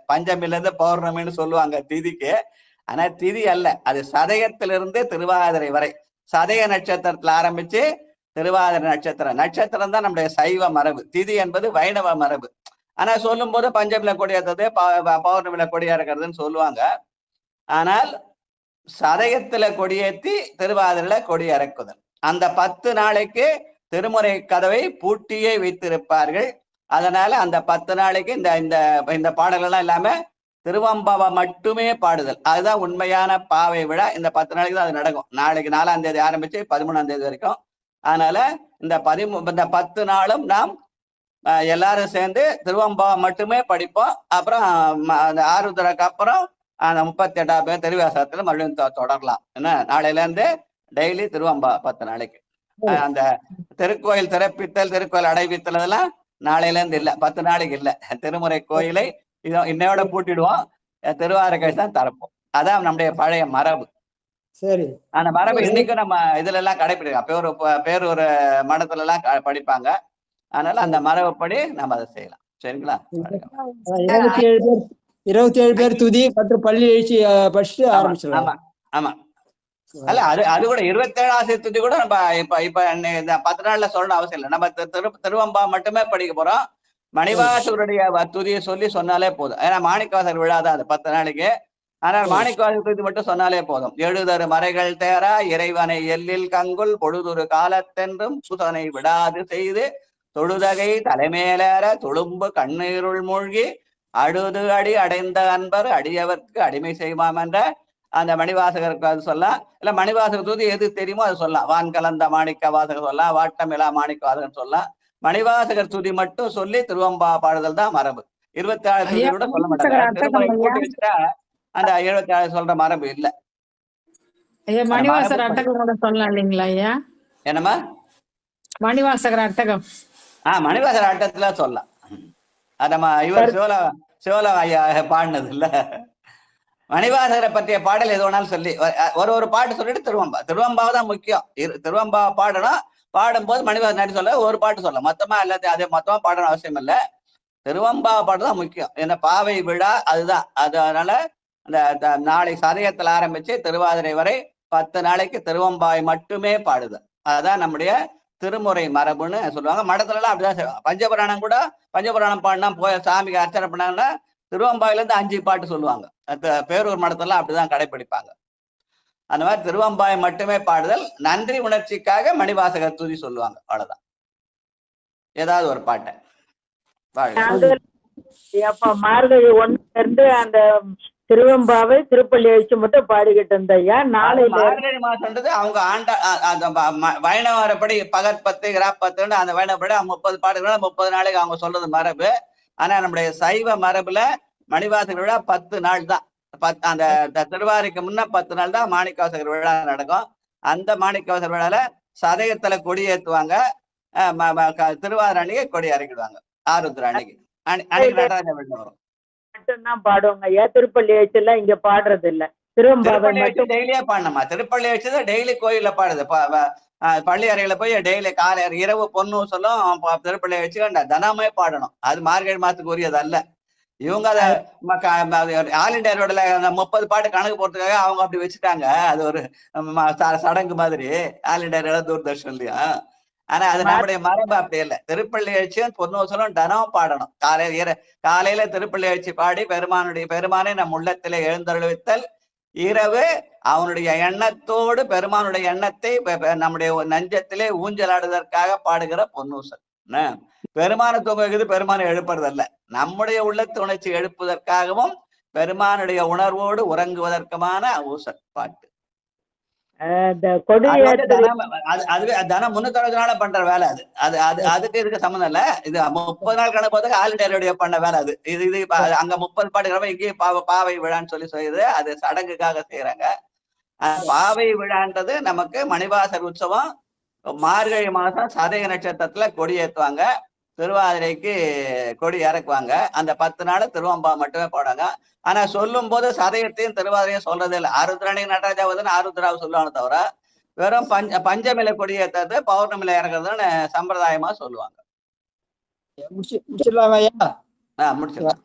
பஞ்சமில இருந்து பௌர்ணமின்னு சொல்லுவாங்க திதிக்கு. ஆனா திதி அல்ல, அது சதயத்திலிருந்து திருவாதிரை வரை. சதய நட்சத்திரத்துல ஆரம்பிச்சு திருவாதிரை நட்சத்திரம் தான் நம்முடைய சைவ மரபு. திதி என்பது வைணவ மரபு. ஆனா சொல்லும் போது பஞ்சமில கொடியேறது பௌர்ணமில கொடியேறதுன்னு சொல்லுவாங்க. ஆனால் சதயத்துல கொடியேற்றி திருவாதிரையில கொடி இறக்குதல். அந்த 10 நாளைக்கு திருமுறை கதவை பூட்டியே வைத்திருப்பார்கள். அதனால அந்த 10 நாளைக்கு இந்த பாடல்கள்லாம் இல்லாம திருவம்பாவை மட்டுமே பாடுதல். அதுதான் உண்மையான பாவை விழா. இந்த 10 நாளைக்கு தான் அது நடக்கும். நாளைக்கு 4ஆம் தேதி ஆரம்பிச்சு 13ஆம் தேதி வரைக்கும். அதனால இந்த 10 நாளும் நாம் எல்லாரும் சேர்ந்து திருவம்பாவை மட்டுமே படிப்போம். அப்புறம் அந்த ஆருத்ராக்கு அப்புறம் அந்த 38ஆம் பேர் திருவாசகத்துல மறுபடியும் தொடரலாம். என்ன நாளையில இருந்து டெய்லி திருவம்பா 10 நாளைக்கு. அந்த திருக்கோயில் திறப்பித்தல் திருக்கோயில் அடைவித்தல் அதெல்லாம் நாளையில இருந்து இல்ல, 10 நாளைக்கு இல்ல. திருமுறை கோயிலை இன்னையோட பூட்டிடுவோம், திருவாரூர் கழிச்சு தான் திறப்போம். அதான் நம்முடைய பழைய மரபு. சரி, அந்த மரபு இன்னைக்கும் நம்ம இதுல எல்லாம் கடைபிடிக்கலாம். பேரூர் மடத்துல எல்லாம் படிப்பாங்க. அதனால அந்த மரபுப்படி நம்ம அதை செய்யலாம். சரிங்களா? 27 பேர் துதி மற்றும் பள்ளி எழுச்சி படிச்சுட்டு ஆரம்பிச்சிடலாம். ஆமா அல்ல, அது கூட 27ஆம் துதி கூட நம்ம இப்ப இந்த 10 நாள்ல சொல்லணும் அவசியம் இல்லை. நம்ம திருவம்பா மட்டுமே படிக்க போறோம். மணிவாசருடைய துதியை சொன்னாலே போதும். ஏன்னா மாணிக்கவாசர் விழாதான் அது 10 நாளைக்கு. ஆனால் மாணிக்கவாசர் துதி மட்டும் சொன்னாலே போதும். எழுதரு மறைகள் தேரா இறைவனை எல்லில் கங்குல் பொழுதொரு காலத்தென்றும் புதனை விடாது செய்து தொழுதகை தலைமேலேற துளும்பு கண்ணீருள் மூழ்கி அழுது அடி அடைந்த அன்பர் அடியவர்க்கு அடிமை செய்வாம் என்ற அந்த மணிவாசகருக்கு அது சொல்லலாம். இல்ல மணிவாசகர் தூதி எது தெரியுமோ அது சொல்லலாம். வான் கலந்த மாணிக்க வாசகர் சொல்லலாம், வாட்டமிலா மாணிக்க வாசகர் சொல்லலாம். மணிவாசகர் துதி மட்டும் சொல்லி திருவம்பா பாடுதல் தான் மரபு. 26 துதி கூட சொல்ல மாட்டாங்க. திருமுறை கூட்டி வச்சுட்டா அந்த 76 சொல்ற மரபு இல்ல. மணிவாசகர் அட்டகம் கூட சொல்லலாம் இல்லைங்களா ஐயா? என்னமா மணிவாசகர் அட்டகம்? மணிவாசகர் அட்டத்துல சொல்லலாம். நம்ம இவர் சிவலா ஐயா பாடினது இல்ல. மணிவாசகரை பற்றிய பாடல் எது வேணாலும் சொல்லி ஒரு பாட்டு சொல்லிட்டு திருவம்பாவை தான் முக்கியம். திருவம்பாவை பாடணும். பாடும்போது மணிவாசகர் நடி சொல்ல ஒரு பாட்டு சொல்ல, மொத்தமா எல்லாத்தையும் அதே மொத்தமா பாடணும் அவசியம் இல்லை. திருவம்பாவை பாட்டு தான் முக்கியம். என்ன பாவை விழா அதுதான். அதனால அந்த நாளை சதயத்தில் ஆரம்பிச்சு திருவாதிரை வரை 10 நாளைக்கு திருவம்பாவை மட்டுமே பாடுது. அதுதான் நம்முடைய திருமுறை மரபுன்னு சொல்லுவாங்க. மடத்துல எல்லாம் அப்படிதான் செய்வாங்க. பஞ்சபுராணம் கூட பஞ்சபுராணம் பாடினா போய் சாமிக்கு அர்ச்சனை பண்ணாங்கன்னா திருவம்பாயில இருந்து 5 பாட்டு சொல்லுவாங்க. பேரூர் மடத்தெல்லாம் அப்படிதான் கடைபிடிப்பாங்க. அந்த மாதிரி திருவம்பாய் மட்டுமே பாடுதல், நன்றி உணர்ச்சிக்காக மணிவாசகர் துதி சொல்லுவாங்க. அவ்வளவுதான். ஏதாவது ஒரு பாட்டை மார்கழி 1 இருந்து அந்த திருவெம்பாவை திருப்பள்ளி எழுச்சி மட்டும் பாடிக்கிட்டு இருந்தையா. நாளையில மார்கழி மாசம்ன்றது அவங்க ஆண்டா வைணவரப்படி பகற்பத்து கிராப்பத்துன்னு அந்த வைணவப்படி 30 பாட்டுகள் 30 நாளைக்கு அவங்க சொல்றது மரபு. ஆனா நம்முடைய சைவ மரபுல மணிவாசகர் விழா 10 நாள் தான். அந்த திருவாரிக்கு முன்ன 10 நாள் தான் மாணிக்கவாசகர் விழா நடக்கும். அந்த மாணிக்கவாசகர் விழால சதயத்துல கொடி ஏத்துவாங்க. திருவாரூர் அன்னைக்கு கொடி இறக்கிடுவாங்க. ஆருத்ரா அன்னைக்கு நடராஜ விழா வரும். மட்டும்தான் பாடுவாங்க ஐயா. திருப்பள்ளி எழுச்சிலாம் இங்க பாடுறது இல்ல. திருவெம்பாவை மட்டும் டெய்லியே பாடணுமா? திருப்பள்ளி எழுச்சிதான் டெய்லி கோயில்ல பாடுது. பள்ளி அறையில போய் டெய்லி காலை இரவு பொண்ணு சொல்லும் திருப்பள்ளி எழுச்சி தினமே பாடணும். அது மார்கழி மாசத்துக்கு உரியது அல்ல. இவங்க அதை ஆல் இண்டியா ரோட்ல 30 பாட்டு கணக்கு போறதுக்காக அவங்க அப்படி வச்சுட்டாங்க. அது ஒரு சடங்கு மாதிரி ஆல் இண்டியா ரோட தூர்தர்ஷன்லயா. ஆனா அது நம்முடைய மரபு அப்படி இல்லை. திருப்பள்ளி எழுச்சியும் பொன்னூசலும் தினம் பாடணும். காலையில திருப்பள்ளி எழுச்சி பாடி பெருமானை நம் உள்ளத்திலே எழுந்தருளித்தல். இரவு அவனுடைய எண்ணத்தோடு பெருமானுடைய எண்ணத்தை நம்முடைய நெஞ்சத்திலே ஊஞ்சலாடுவதற்காக பாடுகிற பொன்னூசல். பெருமானை தூங்க வைக்கிறது பெருமானை எழுப்புறதல்ல, நம்முடைய உள்ளத்து உணர்ச்சி எழுப்புவதற்காகவும் பெருமானுடைய உணர்வோடு உறங்குவதற்குமான ஊசல் பாட்டு. அதுவே தினம் 360 நாள் பண்ற வேலை அது. அதுக்கு இதுக்கு சம்மந்தம் இல்ல. இது 30 நாள் கணக்கு போதுக்கு ஆல் இண்டியா ரேடியோ பண்ண வேலை அது. இது அங்க 30 பாட்டுக்கிறப்ப இங்கேயும் பாவை விழான்னு சொல்லி செய்யுது. அது சடங்குக்காக செய்யறாங்க. பாவை விழான்றது நமக்கு மணிவாசர் உற்சவம். மார்கழி மாசம் சதய நட்சத்திரத்துல கொடி ஏத்துவாங்க. திருவாதிரைக்கு கொடி இறக்குவாங்க. அந்த 10 நாள் திருவம்பா மட்டுமே போடுவாங்க. ஆனா சொல்லும் போது சதயத்தையும் திருவாதிரையும் சொல்றதே இல்லை. ஆருத்ராணி நடராஜாவதுன்னு ஆருத்ராவை சொல்லுவாங்க தவிர வெறும் பஞ்சமில கொடி ஏற்றது பௌர்ணமில இறக்குறதுன்னு சம்பிரதாயமா சொல்லுவாங்க. முடிச்சிடலாம்.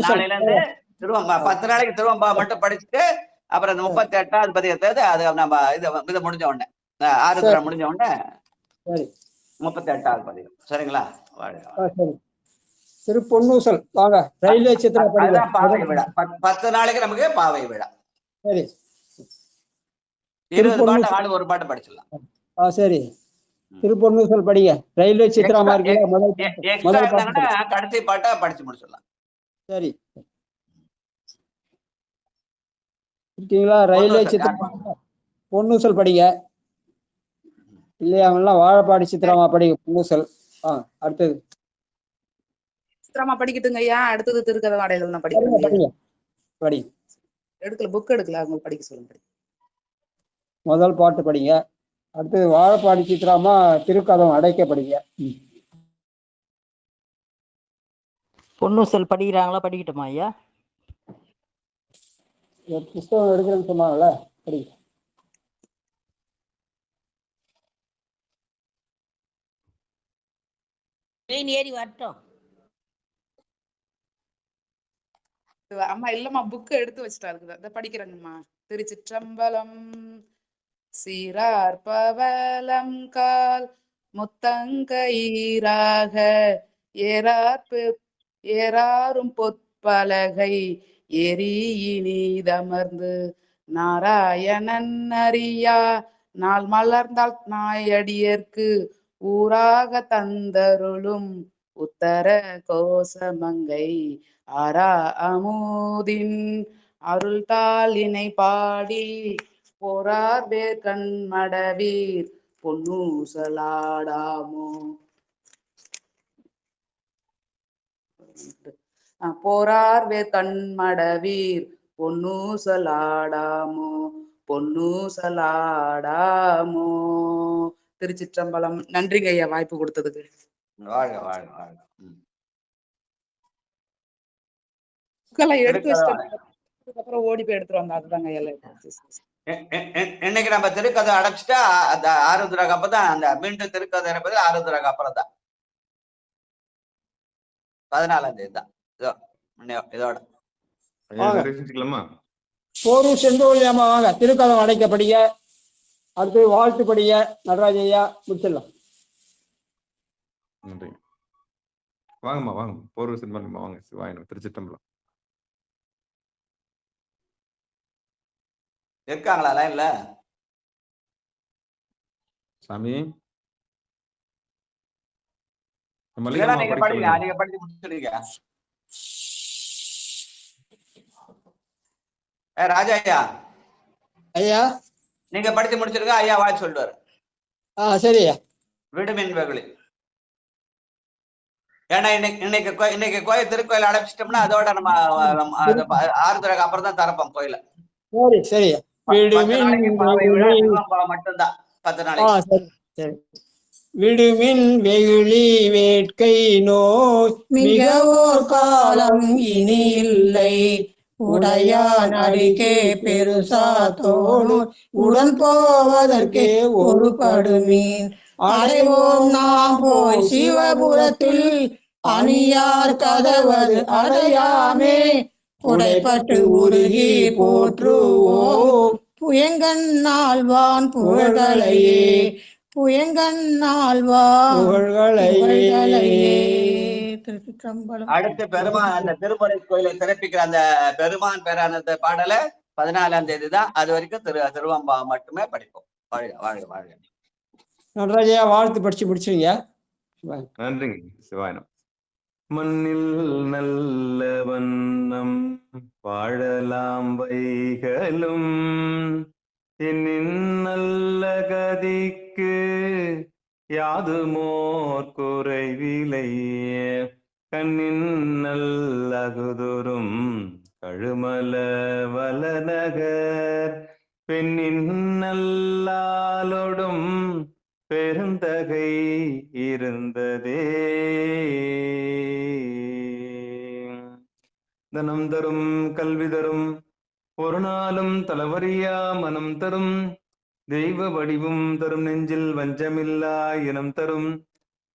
நாளையில இருந்து திருவம்பா 10 நாளைக்கு திருவம்பா மட்டும் படிச்சுட்டு அப்புறம் 38வது பதியத்தை அது நம்ம இது முடிஞ்ச உடனே ஆருத்ரா முடிஞ்ச உடனே 38வது பதியம். சரிங்களா? திருப்பொன்னூசல் வாங்க. ரயில்வே சித்திரம் பாவை விழா 10 நாளைக்கு நமக்கு பாவை விழா. சரி, 20 பாட்டு ஆளு ஒரு பாட்டு படிச்சிடலாம். சரி, திருப்பொன்னூசல் படிங்க. ரயில்வே சித்திரமா இருக்கு. கடைசி பாட்டா படிச்சு முடிச்சிடலாம். சரி, இருக்கீங்களா? ரயில்வே சித்திரம் பொன்னூசல் படிங்க. இல்லையா அவங்கெல்லாம் வாழைப்பாடி சித்திரமா படிங்க. பொன்னூசல். அடுத்தது சித்திரமா படிக்கட்டுங்க ஐயா. அடுத்தது திருக்கதை வாடைகள் நான் படிக்கிறேன். படி. எடுக்கல, புக் எடுக்கல, அவங்க படிக்க சொல்லுங்க. முதல் பாட்டு படிங்க. அடுத்தது வாழைப்பாடி சித்திரமா திருக்கதம் அடைக்க படிங்க. பொன்னூசல் படிக்கிறாங்களா? படிக்கட்டுமா ஐயா? புஸ்தகம் எடுக்கிறேன்னு சொன்னாங்கல்ல, படிங்க. ஏறி வரட்டும். அம்மா இல்லம்மா, புக்கு எடுத்து வச்சுட்டாரு. அதை படிக்கிறேங்கம்மா. திருச்சிற்றம்பலம். சீரார் பவலம் கால் முத்தங்கயிராக ஏறாரும் பொற்பலகை எரியினிதமர்ந்து நாராயணன் அறியா நாள் மலர்ந்தால் நாயடியர்க்கு ஊராக தந்தருளும் உத்தர கோசமங்கை ஆரா அமுதின் அருள் தாளினை பாடி போரார் வேர் கண்மடவீர் பொன்னூசலாடாமோ. போரார் வேர் கண்மடவீர் பொன்னூசலாடாமோ பொன்னூசலாடாமோ. திருச்சிற்றம்பலம். நன்றிங்க ஐயா வாய்ப்பு கொடுத்ததுக்கு. வாழ்க வாழ்க வாழ்க. எடுத்து வச்சுட்டு அப்புறம் ஓடி போய் எடுத்துட்டு வந்தா அதுதாங்க எல்லாம். இன்னைக்கு நம்ம திருக்கதை அடைச்சிட்டா அந்த ஆருத்ராக்கு அப்பதான் அந்த மீண்டும் திருக்கதை இருப்பது ஆருத்ராக்கு அப்புறம் தான் 14ஆம் தேதி தான். இதோட போரூர் செந்தோழியாமா வாங்க. திருக்கதம் அடைக்க படிங்க. அடுத்து வாழ்த்துப்படிய நடராஜ ஐயா முடிச்சிடலாம். நன்றி. வாங்கம்மா வாங்க, போர்வை சினிமா வாங்க. சிவாயனம் திருச்சிட்டம்பலம். இருக்காங்களா லைன்ல? சாமி இல்லைன்னா மல்லிகம்மா நீங்க படிக்க படிங்க, சொல்லுங்க. நீங்க படிச்சு முடிச்சிருக்கீங்க. ராஜா ஐயா ஐயா நீங்க படிச்சு முடிச்சிருக்க. ஐயா வாழ்த்து சொல்லுவாரு. சரி ஐயா. விடுமின் வெகுளி. ஏன்னா இன்னைக்கு கோயில் திருக்கோயில் அடைச்சிட்டோம்னா அதோட நம்ம ஆறுதலுக்கு அப்புறம் தான் திறப்போம் கோயில. சரி சரி. 10 நாளைக்கு பாவை விழா திருவம்பா மட்டும்தான் 10 நாளைக்கு. சரி. விடுமின் வெகுளி வேட்கை நோய் மிகவோர் காலம் இனி இல்லை, உடையான் அடிக்கே பெருசா தோணூர் உடன் போவதற்கே ஒரு படுமீன் அடைவோம் நாம் போய் சிவபுரத்தில் அணியார் கதவது அடையாமே உடைப்பட்டு உருகி போற்றுவோம் புயங்கண்ணாழ்வான் புகழ்களையே புயங்கண்ணாழ்வான் புகழ்களையே. திருச்சிற்றம்பலம். அடுத்து பெருமான் அந்த திருமுறை கோயிலை சிறப்பிக்கிற அந்த பெருமான் பேரானந்த பாடல 14ஆம் தேதி தான். அது வரைக்கும் திருவம்பா மட்டுமே படிப்போம். வாழ்க வாழ்க வாழ்க. நடராஜா வாழ்த்து படிச்சு முடிச்சுங்க. நன்றிங்க சிவாயனம். மண்ணில் நல்ல வண்ணம் வாழலாம் வைகளும் என்னின் நல்ல கதிக்கு யாதுமோர் குறைவிலையே கண்ணின் நல்லகுதுரும் கழுமல வலநகர் பெண்ணின் நல்லாலொடும் பெருந்தகை இருந்ததே. தனம் தரும் கல்வி தரும் ஒரு நாளும் தளவரியா மனம் தரும் தெய்வ வடிவும் தரும் நெஞ்சில் வஞ்சமில்லா இனம் தரும்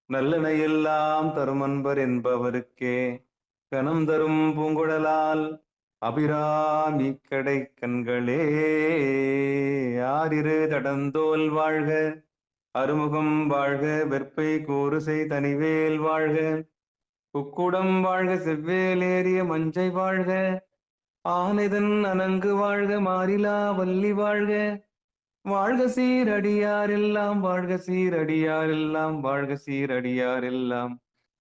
நல்லனையெல்லாம் தரும் அன்பர் என்பவருக்கே கனம் தரும் பூங்குழலால் அபிராமி கடை கண்களே. ஆரிரு தடந்தோல் வாழ்க, அருமுகம் வாழ்க, வெற்பை கூறுசை தனிவேல் வாழ்க, குக்குடம் வாழ்க, செவ்வேல் ஏறிய மஞ்சை வாழ்க, ஆனைதன் அனங்கு வாழ்க, மாறிலா வள்ளி வாழ்க, வாழ்க சீரடியார் எல்லாம் வாழ்க சீரடியார் எல்லாம் வாழ்க சீரடியார் எல்லாம்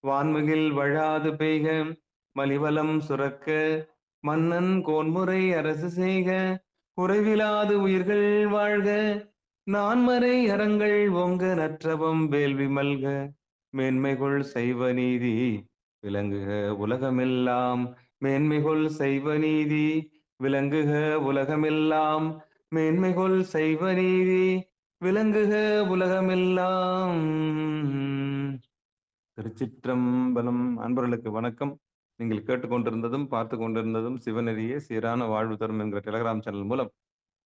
வான்முகில் வழாது பெய்க மலிவலம் சுரக்க மன்னன் கோன்முறை அரசு செய்க குறைவிலாது உயிர்கள் வாழ்க நான்மறை அறங்கள் ஓங்க நற்றவம் வேள்வி மல்க மேன்மைகொள் செய்வ நீதி விளங்குக உலகமெல்லாம் மேன்மைகொள் செய்வ நீதி விளங்குக உலகமெல்லாம் மேன்மைகொள் செய்வ நீதி விளங்குக உலகமெல்லாம். திருச்சிற்றம்பலம். அன்பர்களுக்கு வணக்கம். நீங்கள் கேட்டுக்கொண்டிருந்ததும் பார்த்து கொண்டிருந்ததும் சிவநெறியே சீரான வாழ்வு தரும் என்கிற டெலிகிராம் சேனல் மூலம்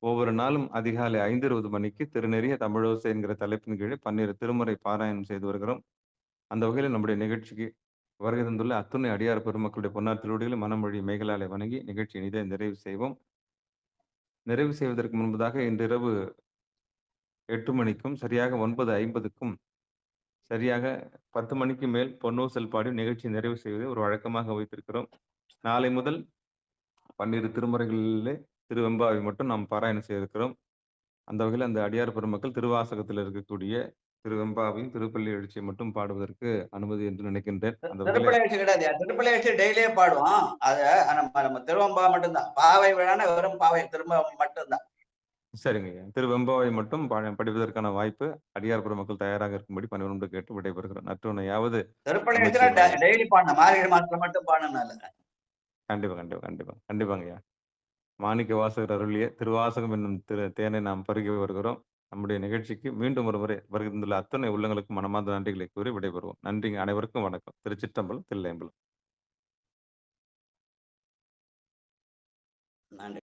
ஒவ்வொரு நாளும் அதிகாலை 5:20 மணிக்கு திருநெறிய தமிழோசை என்கிற தலைப்பின் கீழே 12 திருமுறை பாராயணம் செய்து வருகிறோம். அந்த வகையில் நம்முடைய நிகழ்ச்சிக்கு வருகை தந்துள்ள அத்துணை அடியார் பெருமக்களுடைய பொன்னார் திருவடிகளை மனமொழி மேகலாலை வணங்கி நிகழ்ச்சி இனிதை நிறைவு செய்வோம். நிறைவு செய்வதற்கு முன்பதாக இன்றிரவு 8 மணிக்கும் சரியாக 9:50க்கும் சரியாக 10 மணிக்கு மேல் பொன்னூசல் பாடி நிகழ்ச்சி நிறைவு செய்வதை ஒரு வழக்கமாக வைத்திருக்கிறோம். நாளை முதல் 12 திருமுறைகளிலே திருவெம்பாவை மட்டும் நாம் பாராயணம் செய்திருக்கிறோம். அந்த வகையில் அந்த அடியார் பெருமக்கள் திருவாசகத்தில் இருக்கக்கூடிய திருவெம்பாவையும் திருப்பள்ளி எழுச்சியை மட்டும் பாடுவதற்கு அனுமதி என்று நினைக்கின்றேன். அந்த திருப்பள்ளி எழுச்சி கிடையாது, திருப்பள்ளி எழுச்சி டெய்லியே பாடுவோம். அதை நம்ம திருவம்பா மட்டும்தான். பாவை விழான வெறும் பாவை திரும்ப மட்டும்தான். சரிங்க. திருவெம்பாவை மட்டும் படிப்பதற்கான வாய்ப்பு அடியார் பெருமக்கள் தயாராக இருக்கும்படி 12 கேட்டு விடைபெறுகிறோம். நற்றுணையாவது திருப்பள்ளி எழுச்சினா டெய்லி பாடணும், மார்கழி மாசத்துல மட்டும் பாடணும்னால. கண்டிப்பா கண்டிப்பா கண்டிப்பா கண்டிப்பாங்கய்யா. மாணிக்க வாசகர் அருளிய திருவாசகம் என்னும் தேனை நாம் பருகி வருகிறோம். நம்முடைய நிகழ்ச்சிக்கு மீண்டும் ஒரு முறை வருகின்ற அத்தனை உள்ளங்களுக்கும் மனமார்ந்த நன்றிகளை கூறி விடைபெறுவோம். நன்றிங்க. அனைவருக்கும் வணக்கம். திருச்சிற்றம்பலம், தில்லையம்பலம். நன்றி.